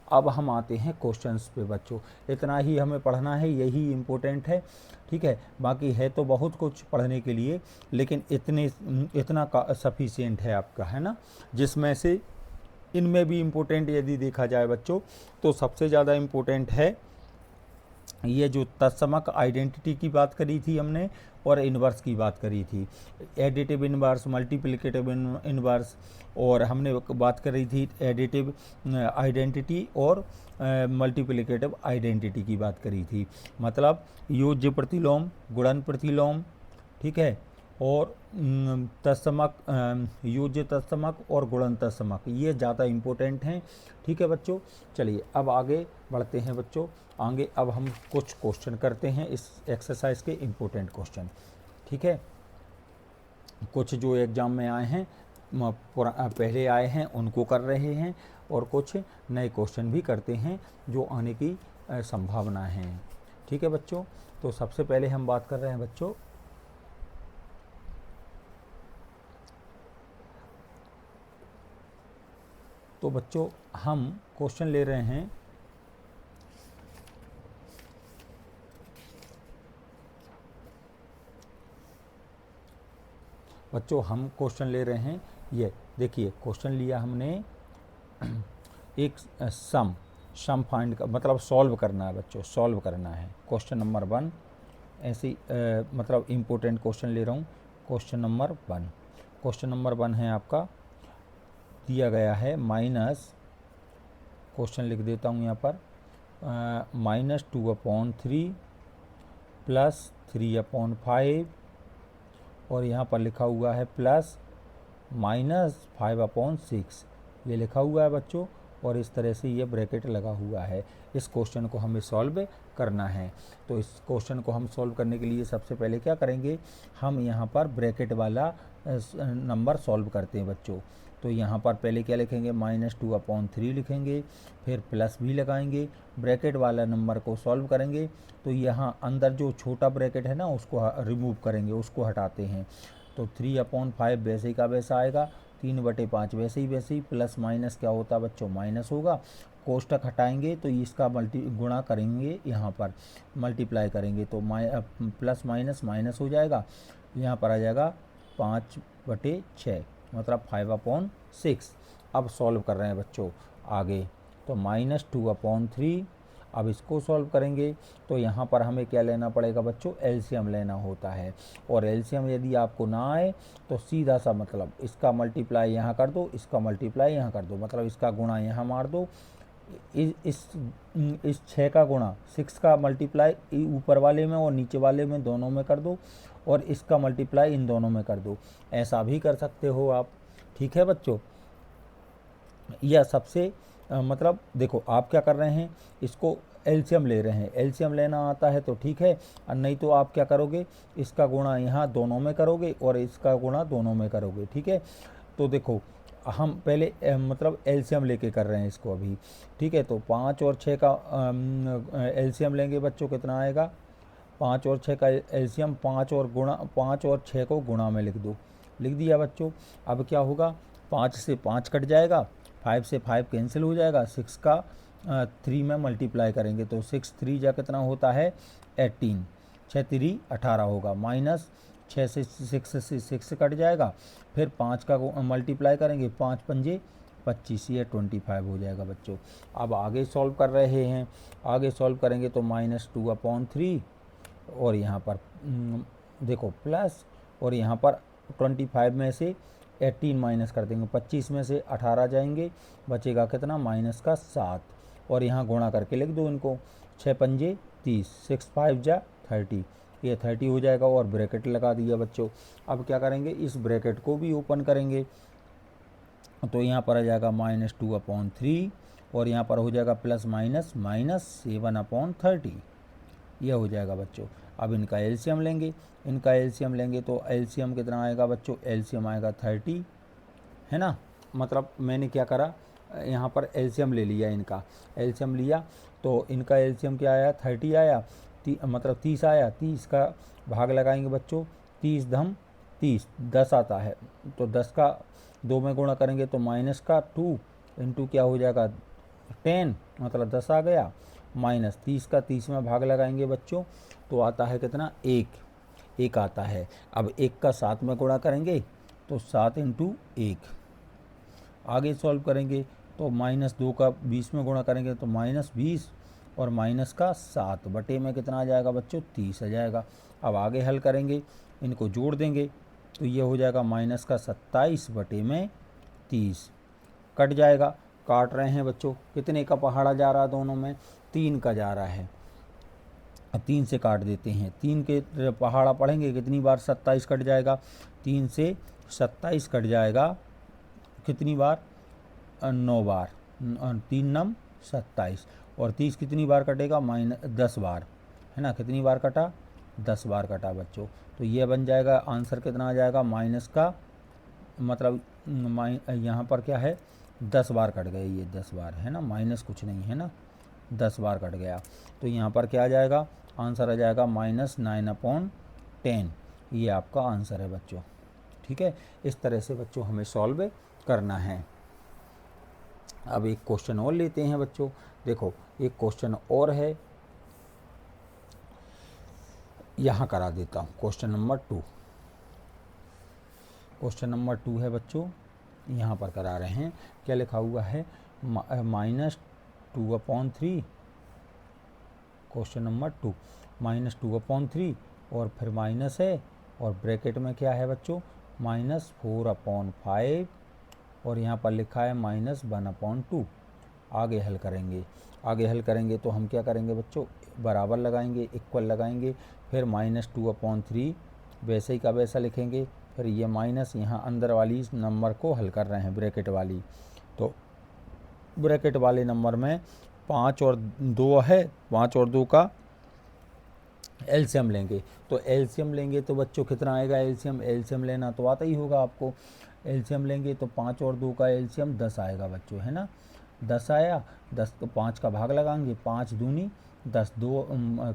अब हम आते हैं क्वेश्चंस पे बच्चों, इतना ही हमें पढ़ना है, यही इम्पोर्टेंट है। ठीक है, बाकी है तो बहुत कुछ पढ़ने के लिए, लेकिन इतना का सफिशिएंट है आपका, है ना। जिसमें से इनमें भी इम्पोर्टेंट यदि देखा जाए बच्चों, तो सबसे ज़्यादा इम्पोर्टेंट है ये जो तत्समक आइडेंटिटी की बात करी थी हमने और इन्वर्स की बात करी थी, एडिटिव इन्वर्स, मल्टीप्लिकेटिव इन्वर्स, और हमने बात करी थी एडिटिव आइडेंटिटी और मल्टीप्लिकेटिव आइडेंटिटी की बात करी थी, मतलब योज्य प्रतिलोम, गुणन प्रतिलोम, ठीक है, और तत्समक, योज्य तत्समक और गुणन तत्समक, ये ज़्यादा इम्पोर्टेंट हैं। ठीक है बच्चों, चलिए अब आगे बढ़ते हैं बच्चों, आगे अब हम कुछ क्वेश्चन करते हैं इस एक्सरसाइज के इम्पोर्टेंट क्वेश्चन। ठीक है, कुछ जो एग्ज़ाम में आए हैं, पहले आए हैं उनको कर रहे हैं, और कुछ नए क्वेश्चन भी करते हैं जो आने की संभावना है। ठीक है बच्चों, तो सबसे पहले हम बात कर रहे हैं बच्चों, तो बच्चों हम क्वेश्चन ले रहे हैं बच्चों, हम क्वेश्चन ले रहे हैं, ये देखिए क्वेश्चन लिया हमने, एक सम फाइंड का मतलब सॉल्व करना है बच्चों, सॉल्व करना है क्वेश्चन नंबर 1, ऐसी मतलब इम्पोर्टेंट क्वेश्चन ले रहा हूँ। क्वेश्चन नंबर 1 है आपका, दिया गया है माइनस, क्वेश्चन लिख देता हूँ यहाँ पर, -2/3 प्लस 3/5, और यहाँ पर लिखा हुआ है प्लस -5/6, ये लिखा हुआ है बच्चों, और इस तरह से ये ब्रैकेट लगा हुआ है। इस क्वेश्चन को हमें सॉल्व करना है, तो इस क्वेश्चन को हम सॉल्व करने के लिए सबसे पहले क्या करेंगे, हम यहाँ पर ब्रैकेट वाला नंबर सॉल्व करते हैं बच्चों। तो यहाँ पर पहले क्या लिखेंगे, -2/3 लिखेंगे, फिर प्लस भी लगाएंगे, ब्रैकेट वाला नंबर को सॉल्व करेंगे, तो यहाँ अंदर जो छोटा ब्रैकेट है ना उसको रिमूव करेंगे, उसको हटाते हैं, तो 3/5 वैसे ही का वैसा आएगा, 3/5 वैसे ही, प्लस माइनस क्या होता है बच्चों, माइनस होगा, कोष्टक हटाएंगे तो इसका गुणा करेंगे, यहाँ पर मल्टीप्लाई करेंगे, तो प्लस माइनस माइनस हो जाएगा, यहाँ पर आ जाएगा 5/6, मतलब 5/6। अब सॉल्व कर रहे हैं बच्चों आगे, तो -2/3, अब इसको सॉल्व करेंगे, तो यहाँ पर हमें क्या लेना पड़ेगा बच्चों, एलसीएम लेना होता है, और एलसीएम यदि आपको ना आए तो सीधा सा मतलब इसका मल्टीप्लाई यहाँ कर दो, इसका मल्टीप्लाई यहाँ कर दो, मतलब इसका गुणा यहाँ मार दो, इस 6 का गुणा 6 का मल्टीप्लाई ऊपर वाले में और नीचे वाले में दोनों में कर दो, और इसका मल्टीप्लाई इन दोनों में कर दो, ऐसा भी कर सकते हो आप। ठीक है बच्चों, यह सबसे मतलब देखो आप क्या कर रहे हैं, इसको एलसीएम ले रहे हैं, एलसीएम लेना आता है तो ठीक है, और नहीं तो आप क्या करोगे, इसका गुणा यहाँ दोनों में करोगे और इसका गुणा दोनों में करोगे। ठीक है, तो देखो हम पहले मतलब एलसीएम लेके कर रहे हैं इसको अभी। ठीक है, तो 5 और 6 का एलसीएम लेंगे बच्चों, कितना आएगा, 5 और 6 का एलसीएम, 5 और 6 को गुणा में लिख दो, लिख दिया बच्चों। अब क्या होगा, 5 से 5 कट जाएगा, 5 से 5 कैंसिल हो जाएगा, 6 का 3 में मल्टीप्लाई करेंगे, तो 6 3 जा कितना होता है 18, 6 3 18 होगा, माइनस 6 से 6 कट जाएगा, फिर 5 का मल्टीप्लाई करेंगे, 5 पंजे 25, ये 25 हो जाएगा बच्चों। अब आगे सॉल्व कर रहे हैं, आगे सॉल्व करेंगे तो -2/3 और यहाँ पर देखो प्लस, और यहाँ पर 25 में से 18 माइनस कर देंगे, 25 में से 18 जाएंगे, बचेगा कितना -7, और यहाँ गुणा करके लिख दो इनको, 6 पंजे 30, 6 5 जा 30, ये 30 हो जाएगा और ब्रैकेट लगा दिया बच्चों। अब क्या करेंगे, इस ब्रैकेट को भी ओपन करेंगे तो यहाँ पर आ जाएगा -2/3 और यहाँ पर हो जाएगा प्लस माइनस -7/30, यह हो जाएगा बच्चों। अब इनका एलसीएम लेंगे, इनका एलसीएम लेंगे तो एलसीएम कितना आएगा बच्चों, एलसीएम आएगा 30, है ना। मतलब मैंने क्या करा, यहाँ पर एलसीएम ले लिया, इनका एलसीएम लिया तो इनका एलसीएम क्या आया, 30 आया, मतलब 30 आया, 30 का भाग लगाएंगे बच्चों, 30 धम 30 10 आता है, तो 10 का 2 में गुणा करेंगे तो -2 इंटू क्या हो जाएगा 10, मतलब 10 आ गया, माइनस 30 का 30 में भाग लगाएंगे बच्चों तो आता है कितना, 1 आता है। अब 1 का 7 में गुणा करेंगे तो 7 इंटू 1, आगे सॉल्व करेंगे तो -2 का 20 में गुणा करेंगे तो -20 और माइनस का 7 बटे में कितना आ जाएगा बच्चों, 30 आ जाएगा। अब आगे हल करेंगे, इनको जोड़ देंगे तो ये हो जाएगा -27 बटे में 30, कट जाएगा, काट रहे हैं बच्चों, कितने का पहाड़ा जा रहा है दोनों में, 3 का जा रहा है, 3 से काट देते हैं, 3 के पहाड़ा पढ़ेंगे कितनी बार, 27 कट जाएगा, 3 से 27 कट जाएगा कितनी बार, 9 बार, 3 नम 27, और 30 कितनी बार कटेगा, -10 बार, है ना, कितनी बार कटा, 10 बार कटा बच्चों। तो ये बन जाएगा आंसर कितना आ जाएगा, माइनस का मतलब यहाँ पर क्या है, 10 बार कट गए, ये 10 बार है ना, माइनस कुछ नहीं है ना, 10 बार कट गया, तो यहाँ पर क्या आ जाएगा, आंसर आ जाएगा -9/10, ये आपका आंसर है बच्चों। ठीक है, इस तरह से बच्चों हमें सॉल्व करना है। अब एक क्वेश्चन और लेते हैं बच्चों, देखो एक क्वेश्चन और है, यहाँ करा देता हूँ, क्वेश्चन नंबर 2, क्वेश्चन नंबर 2 है बच्चों, यहाँ पर करा रहे हैं, क्या लिखा हुआ है, -2/3, क्वेश्चन नंबर 2 -2/3 और फिर माइनस है, और ब्रैकेट में क्या है बच्चों, -4/5 और यहाँ पर लिखा है -1/2। आगे हल करेंगे, आगे हल करेंगे तो हम क्या करेंगे बच्चों, बराबर लगाएंगे, इक्वल लगाएंगे, फिर -2/3 वैसे ही का वैसा लिखेंगे, फिर ये माइनस यहाँ अंदर वाली इस नंबर को हल कर रहे हैं, ब्रैकेट वाली, तो ब्रैकेट वाले नंबर में 5 और 2 है, 5 और 2 का एलसीएम लेंगे, तो एलसीएम लेंगे तो बच्चों कितना आएगा, एलसीएम लेना तो आता ही होगा आपको, एलसीएम लेंगे तो 5 और 2 का एलसीएम 10 आएगा बच्चों, है ना, 10 आया, 10 को 5 का भाग लगाएंगे, 5 दूनी 10, 2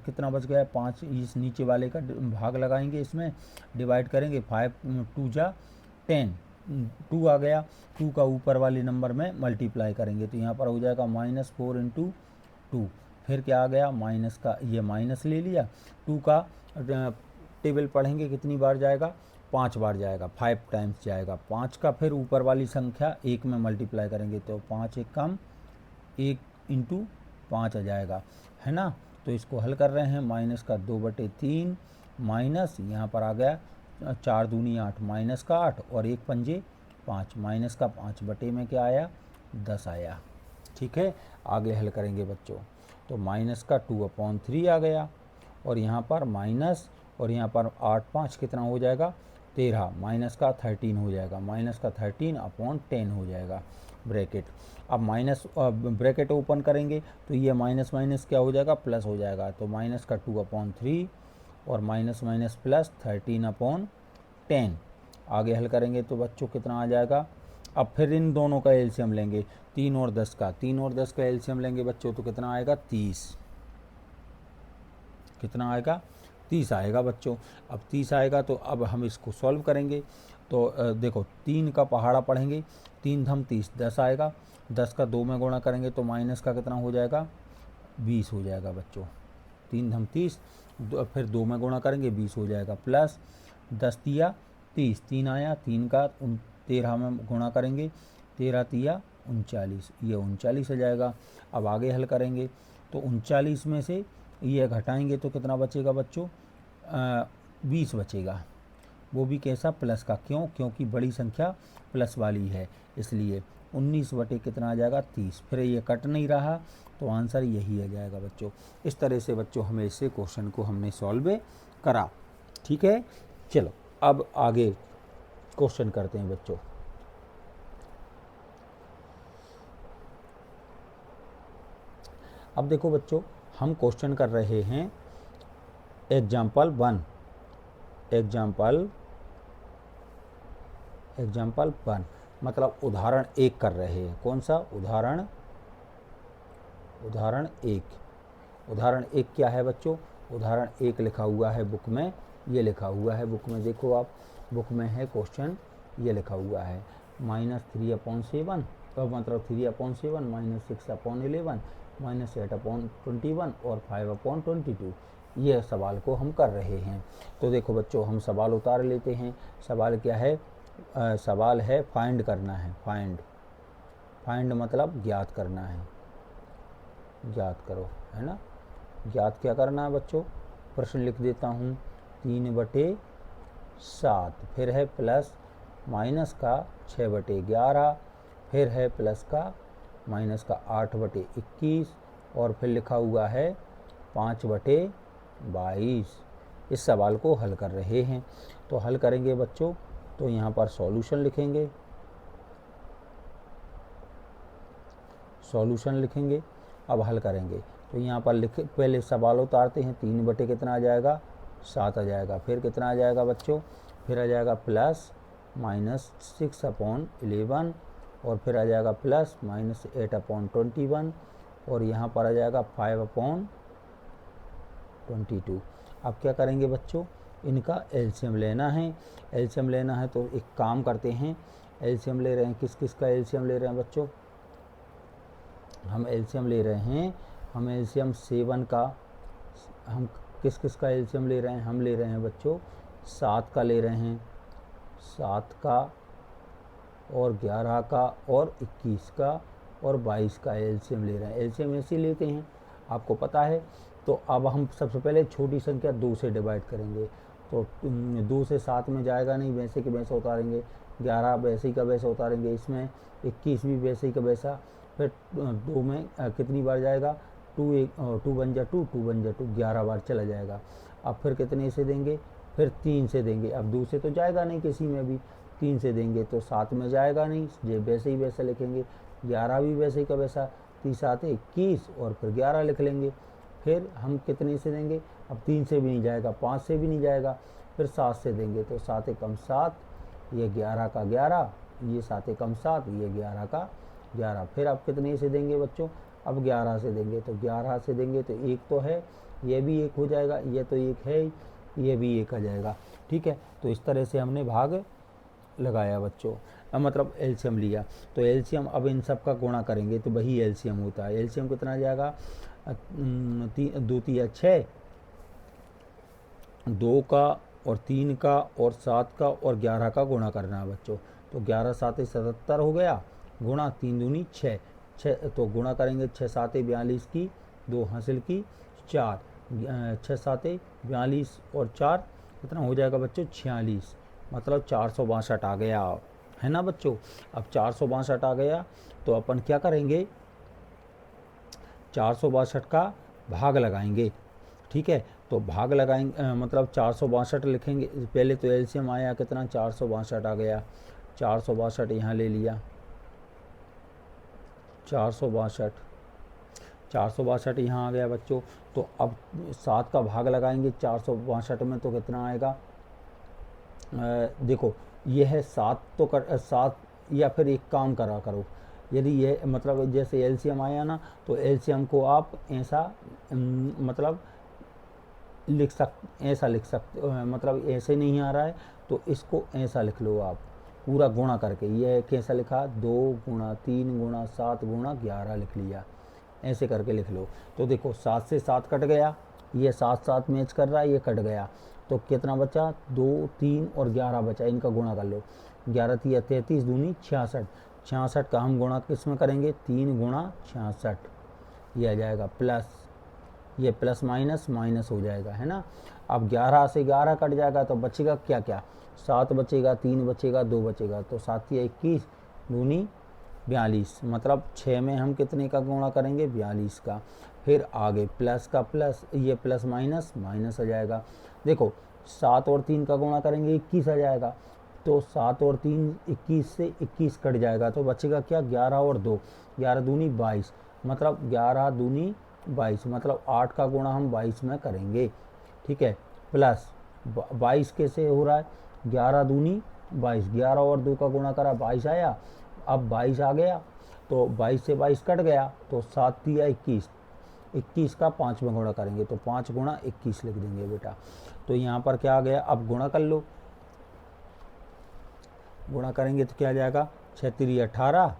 कितना बच गया, 5 इस नीचे वाले का भाग लगाएंगे, इसमें डिवाइड करेंगे, 5 2 जा 10, 2 आ गया, 2 का ऊपर वाले नंबर में मल्टीप्लाई करेंगे तो यहाँ पर हो जाएगा -4 × 2, फिर क्या आ गया, माइनस का, ये माइनस ले लिया, 2 का टेबल पढ़ेंगे कितनी बार जाएगा, 5 बार जाएगा, 5 टाइम्स जाएगा, 5 का फिर ऊपर वाली संख्या 1 में मल्टीप्लाई करेंगे तो 5 1 कम 1 × 5 आ जाएगा, है ना। तो इसको हल कर रहे हैं, -2/3 माइनस यहाँ पर आ गया 4 दूनी 8, -8 और 1 पंजे 5, -5 बटे में क्या आया, 10 आया। ठीक है, आगे हल करेंगे बच्चों, तो -2/3 आ गया, और यहाँ पर माइनस, और यहाँ पर 8 5 कितना हो जाएगा, 13, -13 हो जाएगा, -13/10 हो जाएगा ब्रैकेट। अब माइनस ब्रैकेट ओपन करेंगे तो ये माइनस माइनस क्या हो जाएगा, प्लस हो जाएगा, तो -2/3 और माइनस प्लस 13/10। आगे हल करेंगे तो बच्चों कितना आ जाएगा, अब फिर इन दोनों का एलसीएम लेंगे, 3 और 10 का, 3 और 10 का एलसीएम लेंगे बच्चों तो कितना आएगा, 30, कितना आएगा, 30 आएगा बच्चों। अब 30 आएगा तो अब हम इसको सॉल्व करेंगे, तो देखो 3 का पहाड़ा पढ़ेंगे, 3 धम 30, 10 आएगा, 10 का 2 में गुणा करेंगे तो माइनस का कितना हो जाएगा, 20 हो जाएगा बच्चों, 3 धम 30, फिर 2 में गुणा करेंगे 20 हो जाएगा, प्लस 10 तिया 30, 3 आया, 3 का 13 में गुणा करेंगे, 13 तिया 39, ये 39 आ जाएगा। अब आगे हल करेंगे तो 39 में से ये घटाएंगे तो कितना बचेगा बच्चों, 20 बचेगा। वो भी कैसा, प्लस का। क्यों? क्योंकि बड़ी संख्या प्लस वाली है, इसलिए 19 बटे कितना आ जाएगा, 30। फिर ये कट नहीं रहा तो आंसर यही आ जाएगा बच्चों। इस तरह से बच्चों हमें इससे क्वेश्चन को हमने सॉल्व करा। ठीक है, चलो अब आगे क्वेश्चन करते हैं बच्चों। अब देखो बच्चों, हम क्वेश्चन कर रहे हैं एग्जाम्पल 1, एग्जाम्पल 1 मतलब उदाहरण 1 कर रहे हैं। कौन सा उदाहरण 1। उदाहरण 1 क्या है बच्चों, उदाहरण 1 लिखा हुआ है बुक में, ये लिखा हुआ है बुक में, देखो आप बुक में है क्वेश्चन, ये लिखा हुआ है -3/7 मतलब 3/7 -6/11 -8/21 और 5/22। ये सवाल को हम कर रहे हैं। तो देखो बच्चों, हम सवाल उतार लेते हैं। सवाल क्या है, सवाल है फाइंड करना है। फाइंड मतलब ज्ञात करना है, ज्ञात करो, है ना। ज्ञात क्या करना है बच्चों, प्रश्न लिख देता हूँ, 3/7, फिर है प्लस माइनस का 6/11, फिर है प्लस का माइनस का 8/21 और फिर लिखा हुआ है 5/22। इस सवाल को हल कर रहे हैं। तो हल करेंगे बच्चों, तो यहाँ पर सॉल्यूशन लिखेंगे, सॉल्यूशन लिखेंगे। अब हल करेंगे तो यहाँ पर लिखे, पहले सवाल उतारते हैं। 3 बटे कितना आ जाएगा, 7 आ जाएगा। फिर कितना आ जाएगा बच्चों, फिर आ जाएगा प्लस -6/11 और फिर आ जाएगा प्लस -8/21 और यहाँ पर आ जाएगा 5/22। अब क्या करेंगे बच्चों, इनका एलसीएम लेना है। एलसीएम लेना है तो एक काम करते हैं, एलसीएम ले रहे हैं, किस किस का एलसीएम ले रहे हैं बच्चों, हम एलसीएम ले रहे हैं, हम एलसीएम 7 का, हम किस किस का एलसीएम ले रहे हैं, हम ले रहे हैं बच्चों 7 का ले रहे हैं, 7 का और 11 का और 21 का और 22 का एलसीएम ले रहे हैं। एलसीएम ऐसे लेते हैं, आपको पता है। तो अब हम सबसे पहले छोटी संख्या 2 से डिवाइड करेंगे। तो 2 से 7 में जाएगा नहीं, वैसे के वैसे उतारेंगे। 11 वैसे ही का वैसा उतारेंगे, इसमें 21 भी वैसे ही का वैसा। फिर 2 में कितनी बार जाएगा, 2 बन जा 2, 2 बन जा 2, 11 बार चला जाएगा। अब फिर कितने से देंगे, फिर 3 से देंगे। अब 2 से तो जाएगा नहीं किसी में भी, 3 से देंगे तो 7 में जाएगा नहीं, ये वैसे ही वैसा लिखेंगे। 11 भी वैसे ही का वैसा, 30 7 21 और फिर 11 लिख लेंगे। फिर हम कितने से देंगे, अब 3 से भी नहीं जाएगा, 5 से भी नहीं जाएगा, फिर 7 से देंगे तो 7 एकम 7, ये 11 का 11, ये 7 एकम 7, ये 11 का 11। फिर अब कितने से देंगे बच्चों, अब 11 से देंगे। तो 11 से देंगे तो 1 तो है, ये भी 1 हो जाएगा, ये तो 1 है, ये भी 1 आ जाएगा। ठीक है, तो इस तरह से हमने भाग लगाया बच्चों, मतलब एलसीएम लिया। तो एलसीएम अब इन सब का गुणा करेंगे तो वही एलसीएम होता है। एलसीएम कितना आ जाएगा, 2 3 6, 2 का और 3 का और 7 का और 11 का गुणा करना है बच्चों। तो 11 7 77 हो गया, गुणा 3 दूनी 6, तो गुणा करेंगे 6 7 42 की, 2 हासिल की 4, 6 7 42 और 4 कितना हो जाएगा बच्चों, 46, मतलब 462 आ गया, है ना बच्चों। अब 462 आ गया तो अपन क्या करेंगे, 462 का भाग लगाएंगे। ठीक है, तो भाग लगाएंगे, मतलब 462 लिखेंगे। पहले तो एलसीएम आया कितना, 462 आ गया, 462 यहाँ ले लिया, 462 यहाँ आ गया बच्चों। तो अब 7 का भाग लगाएंगे 462 में तो कितना आएगा, देखो ये है 7 तो कर 7, या फिर एक काम करा करो, यदि ये मतलब जैसे एलसीएम आया ना, तो एलसीएम को आप ऐसा मतलब ऐसा लिख सकते, मतलब ऐसे नहीं आ रहा है तो इसको ऐसा लिख लो आप, पूरा गुणा करके। ये कैसा लिखा, 2 गुणा 3 गुणा 7 गुणा 11 लिख लिया, ऐसे करके लिख लो। तो देखो 7 से 7 कट गया, ये 7 7 मैच कर रहा है, ये कट गया, तो कितना बचा, 2 3 और 11 बचा, इनका गुणा कर लो। 11 3 33 दूनी 66, 66 का हम गुणा किस में करेंगे, 3 गुणा 66, ये आ जाएगा प्लस, ये प्लस माइनस माइनस हो जाएगा, है ना। अब 11 से 11 कट जाएगा तो बचेगा क्या क्या, 7 बचेगा, 3 बचेगा, 2 बचेगा, तो 7 या 21 दूनी 42, मतलब 6 में हम कितने का गुणा करेंगे, 42 का। फिर आगे प्लस का प्लस, ये प्लस माइनस माइनस आ जाएगा। देखो 7 और 3 का गुणा करेंगे 21 आ जाएगा, तो 7 और 3 21 से 21 कट जाएगा, तो बचेगा क्या, 11 और 2, 11 दूनी 22, मतलब 11 दूनी 22, मतलब 8 का गुणा हम 22 में करेंगे, ठीक है। प्लस 22 कैसे हो रहा है, 11 दूनी 22, 11 और 2 का गुणा करा 22 आया, अब 22 आ गया तो 22 से 22 कट गया, तो 7 तिया 21, 21 का 5 में गुणा करेंगे तो 5 गुणा 21 लिख देंगे बेटा। तो यहाँ पर क्या आ गया, अब गुणा कर लो, गुणा करेंगे तो क्या आ जाएगा, 6 तिरी 18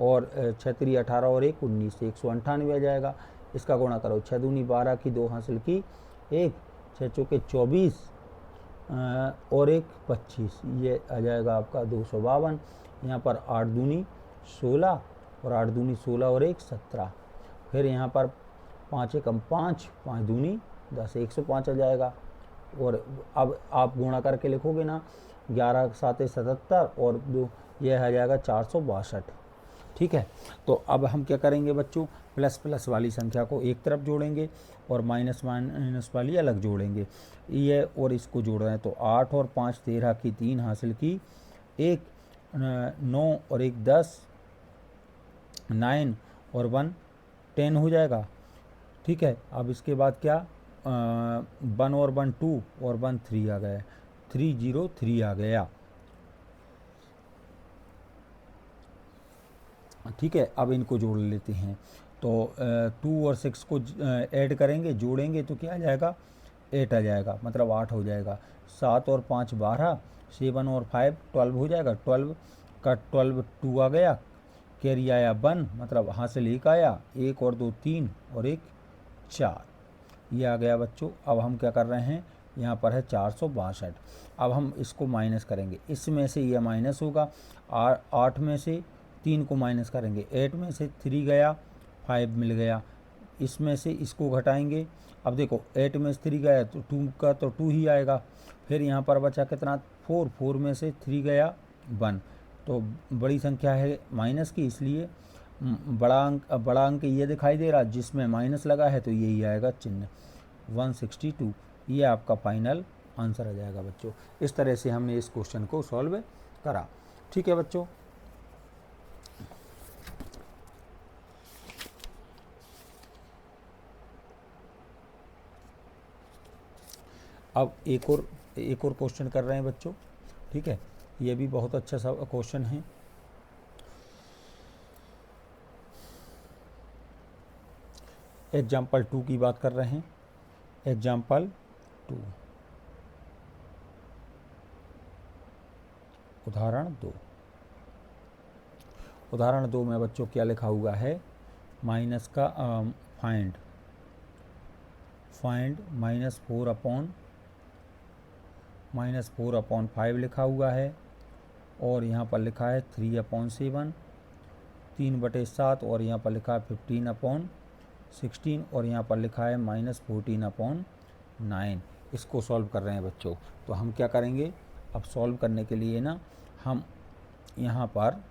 और 6 तिरी 18 और 1 19, 198 आ जाएगा। इसका गुणा करो, 6 दूनी 12 की 2 हासिल की 1, 6 चौके 24 और 1 25, ये आ जाएगा आपका 252। यहाँ पर 8 दूनी 16 और 8 दूनी 16 और 1 17, फिर यहाँ पर 5 एकम 5, 5 दूनी 10, 105 आ जाएगा। और अब आप गुणा करके लिखोगे ना, 11 7 77 और 2, यह आ जाएगा 462, ठीक है। तो अब हम क्या करेंगे बच्चों, प्लस प्लस वाली संख्या को एक तरफ जोड़ेंगे और माइनस माइनस वाली अलग जोड़ेंगे, ये और इसको जोड़ रहे हैं, तो 8 और 5 13 की 3 हासिल की 1, 9 और 1 10, 9 और 1 10 हो जाएगा, ठीक है। अब इसके बाद क्या, 1 और 1 2 और 1 3 आ गया, 303 आ गया, ठीक है। अब इनको जोड़ लेते हैं, तो 2 और 6 को ऐड करेंगे, जोड़ेंगे तो क्या आ जाएगा, 8 आ जाएगा, मतलब 8 हो जाएगा। 7 और 5 12, 7 और 5 12 हो जाएगा, 12 का 12 2 आ गया, कैरी आया 1, मतलब हासिल 1 आया, 1 और 2 3 और 1 4, ये आ गया बच्चों। अब हम क्या कर रहे हैं, यहाँ पर है 462, अब हम इसको माइनस करेंगे, इसमें से ये माइनस होगा, 8 में से 3 को माइनस करेंगे, 8 में से 3 गया, 5 मिल गया, इसमें से इसको घटाएंगे। अब देखो 8 में से 3 गया तो 2 का तो 2 ही आएगा, फिर यहाँ पर बचा कितना, 4, 4 में से 3 गया 1, तो बड़ी संख्या है माइनस की, इसलिए बड़ा अंक ये दिखाई दे रहा, जिसमें माइनस लगा है तो यही आएगा चिन्ह, 162, ये आपका फाइनल आंसर आ जाएगा बच्चों। इस तरह से हमने इस क्वेश्चन को सॉल्व करा, ठीक है बच्चों। अब एक और क्वेश्चन कर रहे हैं बच्चों, ठीक है, ये भी बहुत अच्छा सा क्वेश्चन है। एग्जाम्पल 2 की बात कर रहे हैं, एग्जाम्पल 2, उदाहरण 2। उदाहरण 2 में बच्चों क्या लिखा हुआ है, माइनस का फाइंड -4/5 लिखा हुआ है, और यहाँ पर लिखा है 3/7, 3/7, और यहाँ पर लिखा है 15/16, और यहाँ पर लिखा है -14/9। इसको सॉल्व कर रहे हैं बच्चों। तो हम क्या करेंगे, अब सॉल्व करने के लिए ना हम यहाँ पर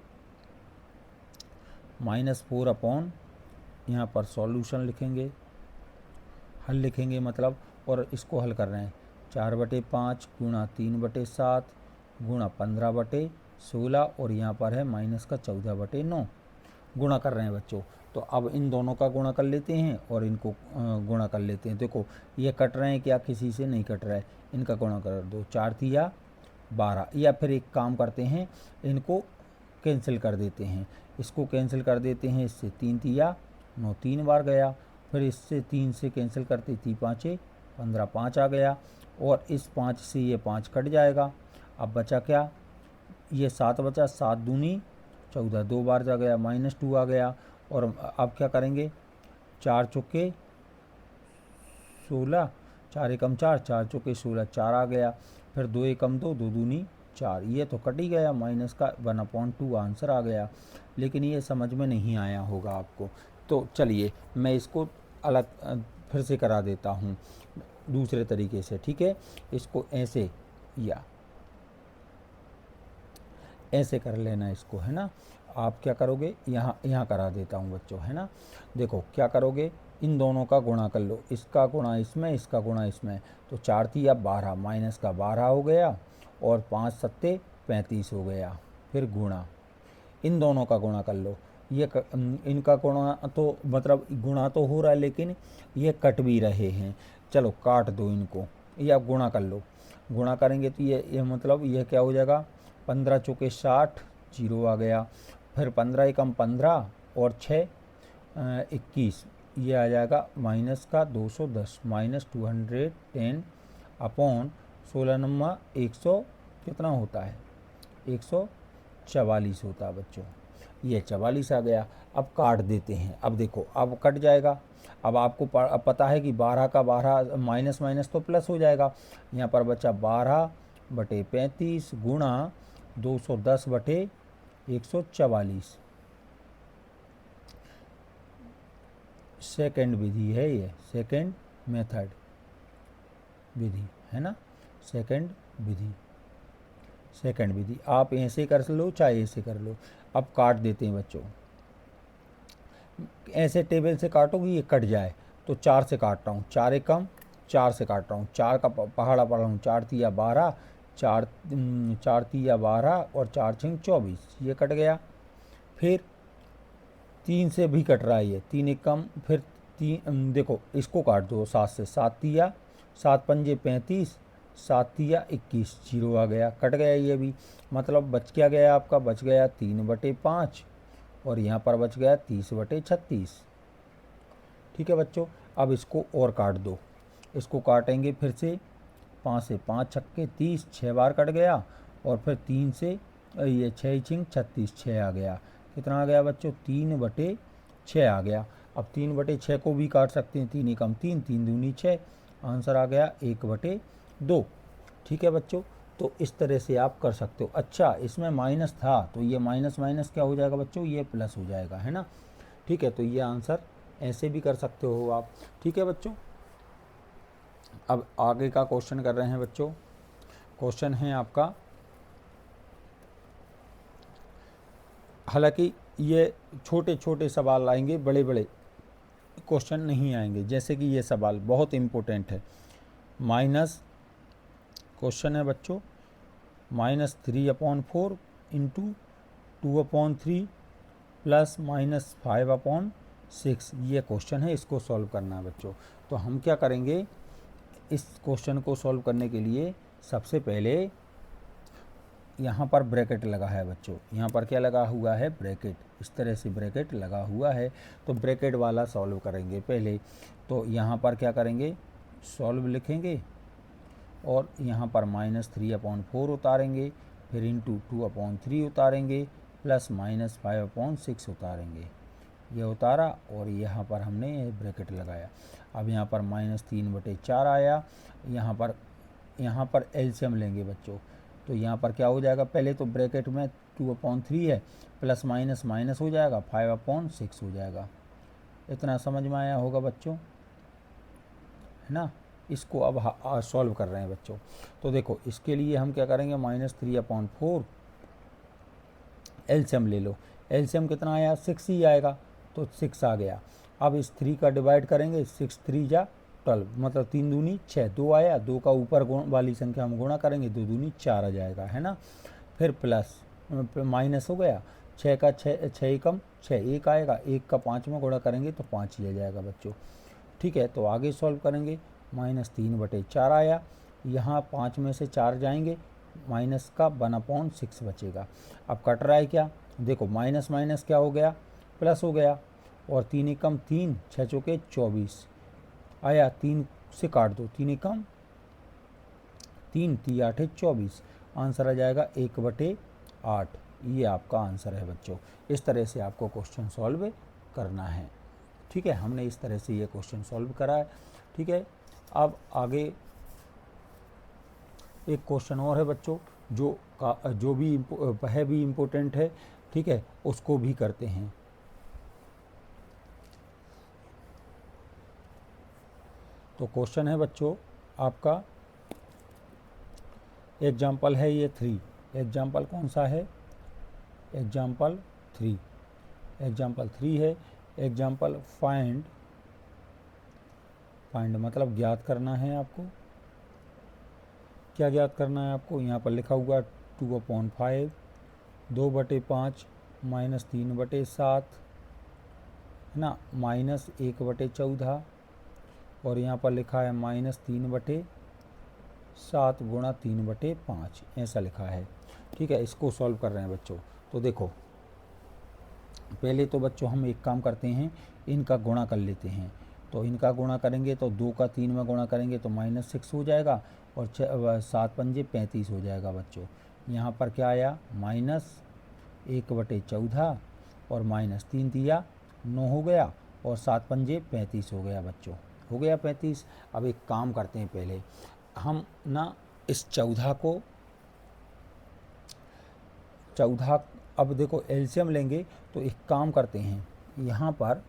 -4 यहाँ पर सॉल्यूशन लिखेंगे, हल लिखेंगे मतलब, और इसको हल कर रहे हैं, 4/5 गुणा 3/7 गुणा 15/16, और यहाँ पर है माइनस का 14/9 गुणा कर रहे हैं बच्चों। तो अब इन दोनों का गुणा कर लेते हैं और इनको गुणा कर लेते हैं। देखो ये कट रहे हैं क्या, किसी से नहीं कट रहा है, इनका गुणा कर दो, 4 तिया 12, या फिर एक काम करते हैं, इनको कैंसिल कर देते हैं, इसको कैंसिल कर देते हैं, इससे 3 तिया 9, 3 बार गया, फिर इससे 3 से कैंसिल करते 3 5 15, 5 आ गया, और इस 5 से ये 5 कट जाएगा। अब बचा क्या, ये 7 बचा, 7 दूनी 14, 2 बार जा गया, -2 आ गया, और अब क्या करेंगे, 4 चौके 16, 4 एकम 4, 4 चौके 16, 4 आ गया, फिर 2 एकम 2, 2 दूनी 4, ये तो कट ही गया, माइनस का 1/2 आंसर आ गया। लेकिन ये समझ में नहीं आया होगा आपको, तो चलिए मैं इसको अलग फिर से करा देता हूँ दूसरे तरीके से, ठीक है। इसको ऐसे या ऐसे कर लेना इसको, है ना। आप क्या करोगे, यहाँ करा देता हूँ बच्चों, है ना। देखो क्या करोगे, इन दोनों का गुणा कर लो, इसका गुणा इसमें, इसका गुणा इसमें, तो 4 तिया 12, माइनस का 12 हो गया और 5 सत्ते 35 हो गया। फिर गुणा, इन दोनों का गुणा कर लो, ये इनका गुणा तो मतलब गुणा तो हो रहा है लेकिन ये कट भी रहे हैं, चलो काट दो इनको, ये आप गुणा कर लो। गुणा करेंगे तो ये मतलब ये क्या हो जाएगा, 15 चौके 60, जीरो आ गया। फिर 15 एकम 15 और 6 21, ये आ जाएगा माइनस का 210, -210 अपॉन 16 नंबर 100 कितना होता है, 144 होता है बच्चों। ये 44 आ गया। अब काट देते हैं, अब देखो अब कट जाएगा। अब आपको अब पता है कि 12 का 12 माइनस माइनस तो प्लस हो जाएगा। यहाँ पर बच्चा 12/35 गुणा 210/144, सेकेंड विधि है ये, सेकेंड मेथड विधि है ना, सेकेंड विधि आप ऐसे कर लो चाहे ऐसे कर लो। अब काट देते हैं बच्चों, ऐसे टेबल से काटोगे ये कट जाए, तो 4 से काट रहा हूँ, 4 एकम 4 से काट रहा हूँ, 4 का पहाड़ा पढ़ रहा हूँ, 4 तिया 12, 4 तिया 12 और 4 छिंग 24, ये कट गया। फिर 3 से भी कट रहा है ये, 3 एकम, फिर 3 देखो इसको काट दो 7 से, 7 तिया 7 पंजे 35, 7 तिया 21, जीरो आ गया, कट गया ये भी। मतलब बच क्या गया आपका, बच गया 3/5 और यहाँ पर बच गया 30/36। ठीक है बच्चों, अब इसको और काट दो, इसको काटेंगे फिर से, 5 से 5 छक्के 30, 6 बार कट गया। और फिर 3 से ये 6 छिंग 36, 6 आ गया, कितना आ गया बच्चों, 3/6 आ गया। अब 3/6 को भी काट सकते हैं, 3 एकम 3, 3 दूनी 6, आंसर आ गया 1/2। ठीक है बच्चों, तो इस तरह से आप कर सकते हो। अच्छा इसमें माइनस था तो ये माइनस माइनस क्या हो जाएगा बच्चों, ये प्लस हो जाएगा, है ना। ठीक है, तो ये आंसर ऐसे भी कर सकते हो आप। ठीक है बच्चों, अब आगे का क्वेश्चन कर रहे हैं बच्चों। क्वेश्चन है आपका, हालांकि ये छोटे छोटे सवाल आएंगे, बड़े बड़े क्वेश्चन नहीं आएंगे। जैसे कि ये सवाल बहुत इम्पोर्टेंट है, माइनस क्वेश्चन है बच्चों, -3/4 इंटू 2/3 प्लस -5/6, ये क्वेश्चन है, इसको सॉल्व करना है बच्चों। तो हम क्या करेंगे, इस क्वेश्चन को सॉल्व करने के लिए सबसे पहले यहाँ पर ब्रैकेट लगा है बच्चों, यहाँ पर क्या लगा हुआ है, ब्रैकेट, इस तरह से ब्रैकेट लगा हुआ है। तो ब्रैकेट वाला सॉल्व करेंगे पहले। तो यहाँ पर क्या करेंगे, सॉल्व लिखेंगे और यहाँ पर -3/4 उतारेंगे, फिर इंटू 2/3 उतारेंगे, प्लस -5/6 उतारेंगे। ये उतारा और यहाँ पर हमने ये ब्रैकेट लगाया। अब यहाँ पर -3/4 आया, यहाँ पर एलसीएम लेंगे बच्चों। तो यहाँ पर क्या हो जाएगा, पहले तो ब्रैकेट में 2/3 है, प्लस माइनस माइनस हो जाएगा, 5/6 हो जाएगा। इतना समझ में आया होगा बच्चों, है ना। इसको अब सॉल्व कर रहे हैं बच्चों। तो देखो इसके लिए हम क्या करेंगे, -3/4 एलसीएम ले लो। एलसीएम कितना आया, 6 ही आएगा, तो 6 आ गया। अब इस 3 का डिवाइड करेंगे, 6 3 जा 12, मतलब 3 दूनी 6, 2 आया, 2 का ऊपर वाली संख्या हम गुणा करेंगे, 2 दूनी 4 आ जाएगा, है ना। फिर प्लस माइनस हो गया, 6 का 6 एकम 6, 1 आएगा, 1 का 5 में गुणा करेंगे तो 5 ही आ जाएगा बच्चों। ठीक है, तो आगे सॉल्व करेंगे, -3/4 आया, यहाँ 5 में से 4 जाएंगे, माइनस का 1/6 बचेगा। अब कट रहा है क्या, देखो माइनस माइनस क्या हो गया, प्लस हो गया, और 3 एकम 3, 6 चौके 24 आया, 3 से काट दो, 3 एकम 3, 3 8 24, आंसर आ जाएगा 1/8। ये आपका आंसर है बच्चों। इस तरह से आपको क्वेश्चन सॉल्व करना है। ठीक है, हमने इस तरह से ये क्वेश्चन सॉल्व करा है। ठीक है, अब आगे एक क्वेश्चन और है बच्चों, जो भी है भी इम्पोर्टेंट है, ठीक है, उसको भी करते हैं। तो क्वेश्चन है बच्चों आपका, एग्जाम्पल है ये 3, एग्जाम्पल कौन सा है, एग्जाम्पल 3, एग्जाम्पल 3 है। एग्जाम्पल फाइंड मतलब ज्ञात करना है आपको। क्या ज्ञात करना है आपको, यहाँ पर लिखा हुआ 2/5, 2/5 -3/7 है ना, -1/14, और यहाँ पर लिखा है -3/7 गुणा 3/5, ऐसा लिखा है। ठीक है, इसको सॉल्व कर रहे हैं बच्चों। तो देखो पहले तो बच्चों हम एक काम करते हैं, इनका गुणा कर लेते हैं। तो इनका गुणा करेंगे तो 2 का 3 में गुणा करेंगे तो -6 हो जाएगा, और 7 पंजे 35 हो जाएगा बच्चों। यहाँ पर क्या आया, -1/14 और -3 दिया 9 हो गया, और 7 पंजे 35 हो गया बच्चों, हो गया 35। अब एक काम करते हैं, पहले हम ना इस 14 को, 14, अब देखो एलसीएम लेंगे तो एक काम करते हैं यहाँ पर,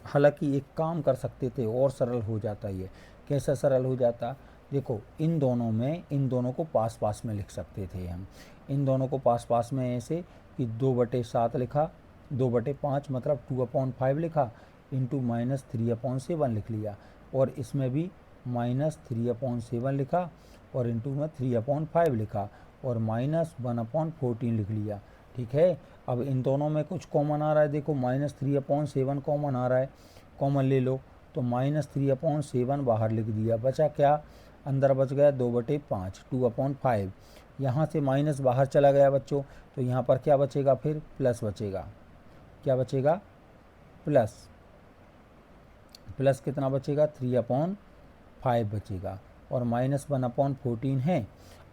हालांकि एक काम कर सकते थे और सरल हो जाता ये। कैसा सरल हो जाता, देखो इन दोनों में, इन दोनों को पास पास में लिख सकते थे हम। इन दोनों को पास पास में ऐसे कि 2/7 लिखा, 2/5 मतलब 2/5 लिखा, इंटू -3/7 लिख लिया, और इसमें भी -3/7 लिखा, और इंटू में 3/5 लिखा, और -1/14 लिख लिया। ठीक है, अब इन दोनों में कुछ कॉमन आ रहा है, देखो -3/7 कॉमन आ रहा है, कॉमन ले लो। तो -3/7 बाहर लिख दिया, बचा क्या, अंदर बच गया 2/5, 2/5। यहाँ से माइनस बाहर चला गया बच्चों, तो यहाँ पर क्या बचेगा, फिर प्लस बचेगा। क्या बचेगा, प्लस, प्लस कितना बचेगा, 3/5 बचेगा, और -1/14 है।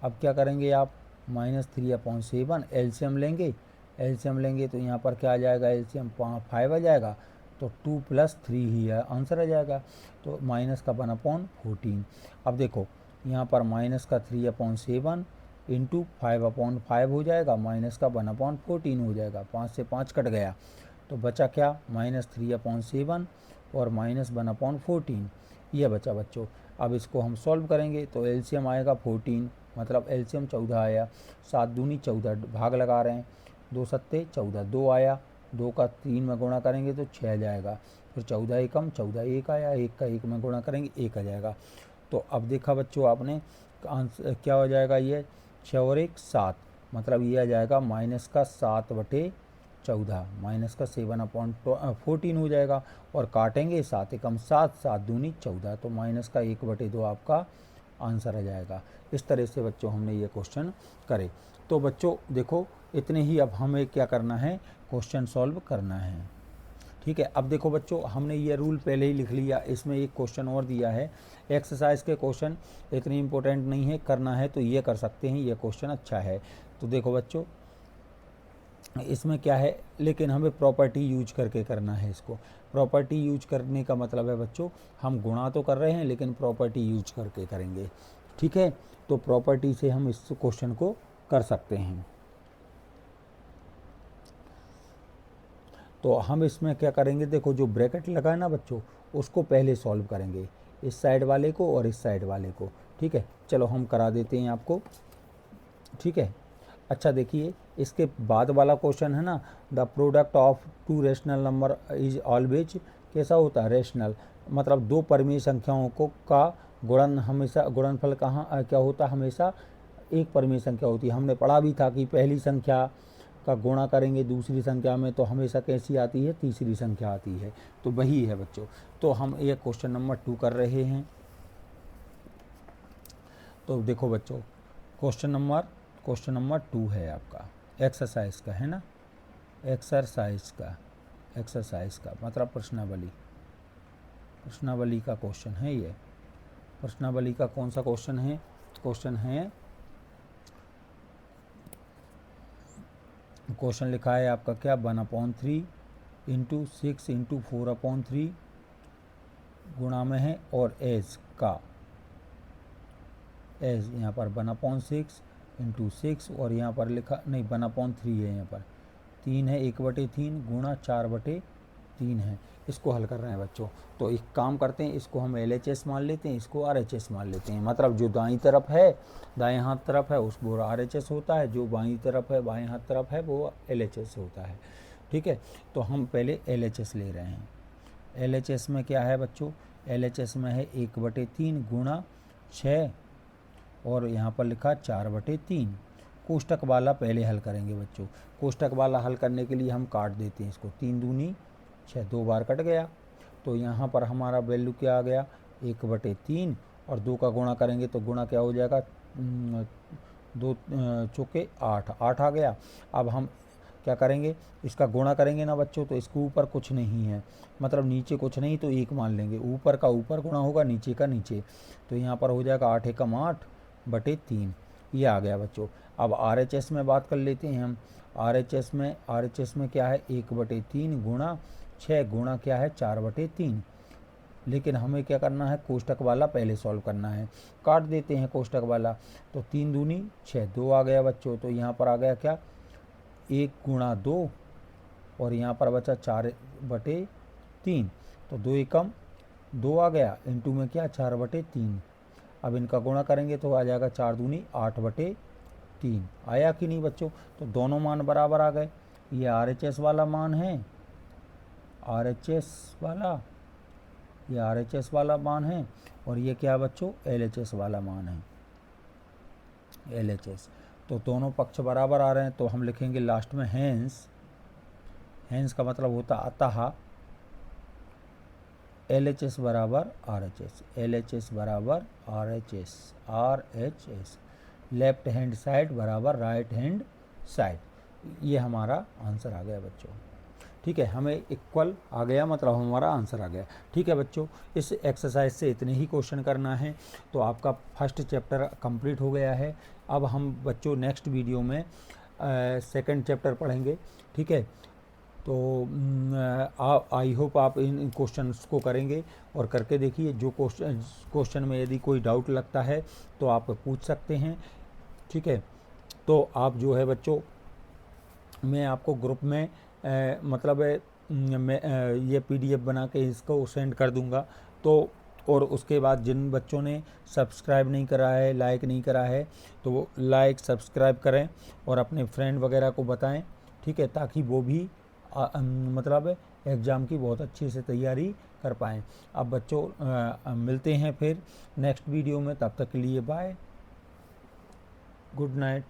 अब क्या करेंगे आप, -3/7 एलसीएम लेंगे, एलसीएम लेंगे तो यहाँ पर क्या आ जाएगा, एलसीएम 5 आ जाएगा, तो 2 + 3 ही है, आंसर आ जाएगा। तो -1/14। अब देखो यहाँ पर -3/7 इंटू 5/5 हो जाएगा, -1/14 हो जाएगा, 5 से 5 कट गया, तो बचा क्या, -3/7 और -1/14, ये बचा बच्चों। अब इसको हम सॉल्व करेंगे तो एलसीएम आएगा 14, मतलब एलसीएम 14 आया, 7 दूनी 14, भाग लगा रहे हैं, 2 सत्ते 14, 2 आया, 2 का 3 में गुणा करेंगे तो 6 आ जाएगा, फिर 14 एकम 14, 1 आया, 1 का 1 में गुणा करेंगे 1 आ जाएगा। तो अब देखा बच्चों आपने आंसर क्या हो जाएगा, ये 6 और 1 7, मतलब ये आ जाएगा -7/14, -7/14 हो जाएगा, और काटेंगे 7 एकम 7, 7 दूनी 14, तो -1/2 आपका आंसर आ जाएगा। इस तरह से बच्चों हमने ये क्वेश्चन करे। तो बच्चों देखो इतने ही, अब हमें क्या करना है, क्वेश्चन सॉल्व करना है। ठीक है, अब देखो बच्चों हमने ये रूल पहले ही लिख लिया, इसमें एक क्वेश्चन और दिया है। एक्सरसाइज के क्वेश्चन इतने इम्पोर्टेंट नहीं है, करना है तो ये कर सकते हैं, ये क्वेश्चन अच्छा है। तो देखो बच्चों इसमें क्या है, लेकिन हमें प्रॉपर्टी यूज करके करना है इसको। प्रॉपर्टी यूज करने का मतलब है बच्चों, हम गुणा तो कर रहे हैं लेकिन प्रॉपर्टी यूज करके करेंगे। ठीक है, तो प्रॉपर्टी से हम इस क्वेश्चन को कर सकते हैं। तो हम इसमें क्या करेंगे, देखो जो ब्रैकेट लगा है ना बच्चों, उसको पहले सॉल्व करेंगे, इस साइड वाले को और इस साइड वाले को। ठीक है, चलो हम करा देते हैं आपको। ठीक है, अच्छा देखिए इसके बाद वाला क्वेश्चन है ना, the product of 2 rational number is always, कैसा होता है, रेशनल, मतलब 2 परिमेय संख्याओं को का गुणन हमेशा, गुणनफल कहाँ क्या होता है, हमेशा एक परिमेय संख्या होती है। हमने पढ़ा भी था कि पहली संख्या का गुणा करेंगे दूसरी संख्या में तो हमेशा कैसी आती है, तीसरी संख्या आती है। तो वही है बच्चों, तो हम ये क्वेश्चन नंबर 2 कर रहे हैं। तो देखो बच्चों क्वेश्चन नंबर 2 है आपका, एक्सरसाइज का है ना, एक्सरसाइज का मतलब प्रश्नावली का क्वेश्चन है ये। प्रश्नावली का कौन सा क्वेश्चन है, क्वेश्चन लिखा है आपका क्या, 1/3 इंटू 6 इंटू 4/3 गुणा में है, और एज का एज यहाँ पर 1/6 इंटू 6 और यहाँ पर लिखा नहीं 1/3 है, यहाँ पर 3 है, 1/3 गुणा 4/3 है। इसको हल कर रहे हैं बच्चों। तो एक काम करते हैं, इसको हम LHS मान लेते हैं, इसको RHS मान लेते हैं। मतलब जो दाईं तरफ है, दाएं हाथ तरफ है उसको RHS होता है, जो बाईं तरफ है, बाएं हाथ तरफ है, वो LHS होता है। ठीक है, तो हम पहले LHS ले रहे हैं। LHS में क्या है बच्चों? LHS में है 1/3 गुणा 6 और यहाँ पर लिखा 4/3। कोष्टक वाला पहले हल करेंगे बच्चों। कोष्टक वाला हल करने के लिए हम काट देते हैं इसको, 3 दूनी 6, 2 बार कट गया। तो यहाँ पर हमारा वैल्यू क्या आ गया? 1/3 और 2 का गुणा करेंगे तो गुणा क्या हो जाएगा? 2 चौके 8, 8 आ गया। अब हम क्या करेंगे? इसका गुणा करेंगे ना बच्चों, तो इसके ऊपर कुछ नहीं है, मतलब नीचे कुछ नहीं, तो 1 मान लेंगे। ऊपर का ऊपर गुणा होगा, नीचे का नीचे, तो यहाँ पर हो जाएगा 8 एकम 8/3। ये आ गया बच्चों। अब RHS में बात कर लेते हैं हम। RHS में क्या है? 1/3 गुणा 6 गुणा क्या है? 4/3। लेकिन हमें क्या करना है? कोष्टक वाला पहले सॉल्व करना है। काट देते हैं कोष्टक वाला, तो 3 दूनी 6, 2 आ गया बच्चों। तो यहाँ पर आ गया क्या? 1 गुणा 2 और यहाँ पर बचा 4/3, तो 2 एकम 2 आ गया, इंटू में क्या? 4/3। अब इनका गुणा करेंगे तो आ जाएगा 4 दूनी 8/3। आया कि नहीं बच्चों? तो दोनों मान बराबर आ गए। ये RHS वाला मान है, RHS वाला, ये RHS वाला मान है, और ये क्या बच्चों? LHS वाला मान है, LHS। तो दोनों पक्ष बराबर आ रहे हैं, तो हम लिखेंगे लास्ट में हैंस। हैंस का मतलब होता अतः LHS बराबर RHS, LHS बराबर RHS, लेफ्ट हैंड साइड बराबर राइट हैंड साइड। ये हमारा आंसर आ गया बच्चों। ठीक है, हमें इक्वल आ गया, मतलब हमारा आंसर आ गया। ठीक है बच्चों, इस एक्सरसाइज से इतने ही क्वेश्चन करना है, तो आपका फर्स्ट चैप्टर कंप्लीट हो गया है। अब हम बच्चों नेक्स्ट वीडियो में सेकंड चैप्टर पढ़ेंगे। ठीक है, तो आई होप आप इन क्वेश्चंस को करेंगे और करके देखिए। जो क्वेश्चन में यदि कोई डाउट लगता है तो आप पूछ सकते हैं। ठीक है, तो आप जो है बच्चों, मैं आपको ग्रुप में मतलब मैं ये PDF बना के इसको सेंड कर दूंगा। तो और उसके बाद जिन बच्चों ने सब्सक्राइब नहीं करा है, लाइक नहीं करा है, तो वो लाइक सब्सक्राइब करें और अपने फ्रेंड वगैरह को बताएं। ठीक है, ताकि वो भी मतलब एग्ज़ाम की बहुत अच्छे से तैयारी कर पाएँ। अब बच्चों मिलते हैं फिर नेक्स्ट वीडियो में, तब तक के लिए बाय, गुड नाइट।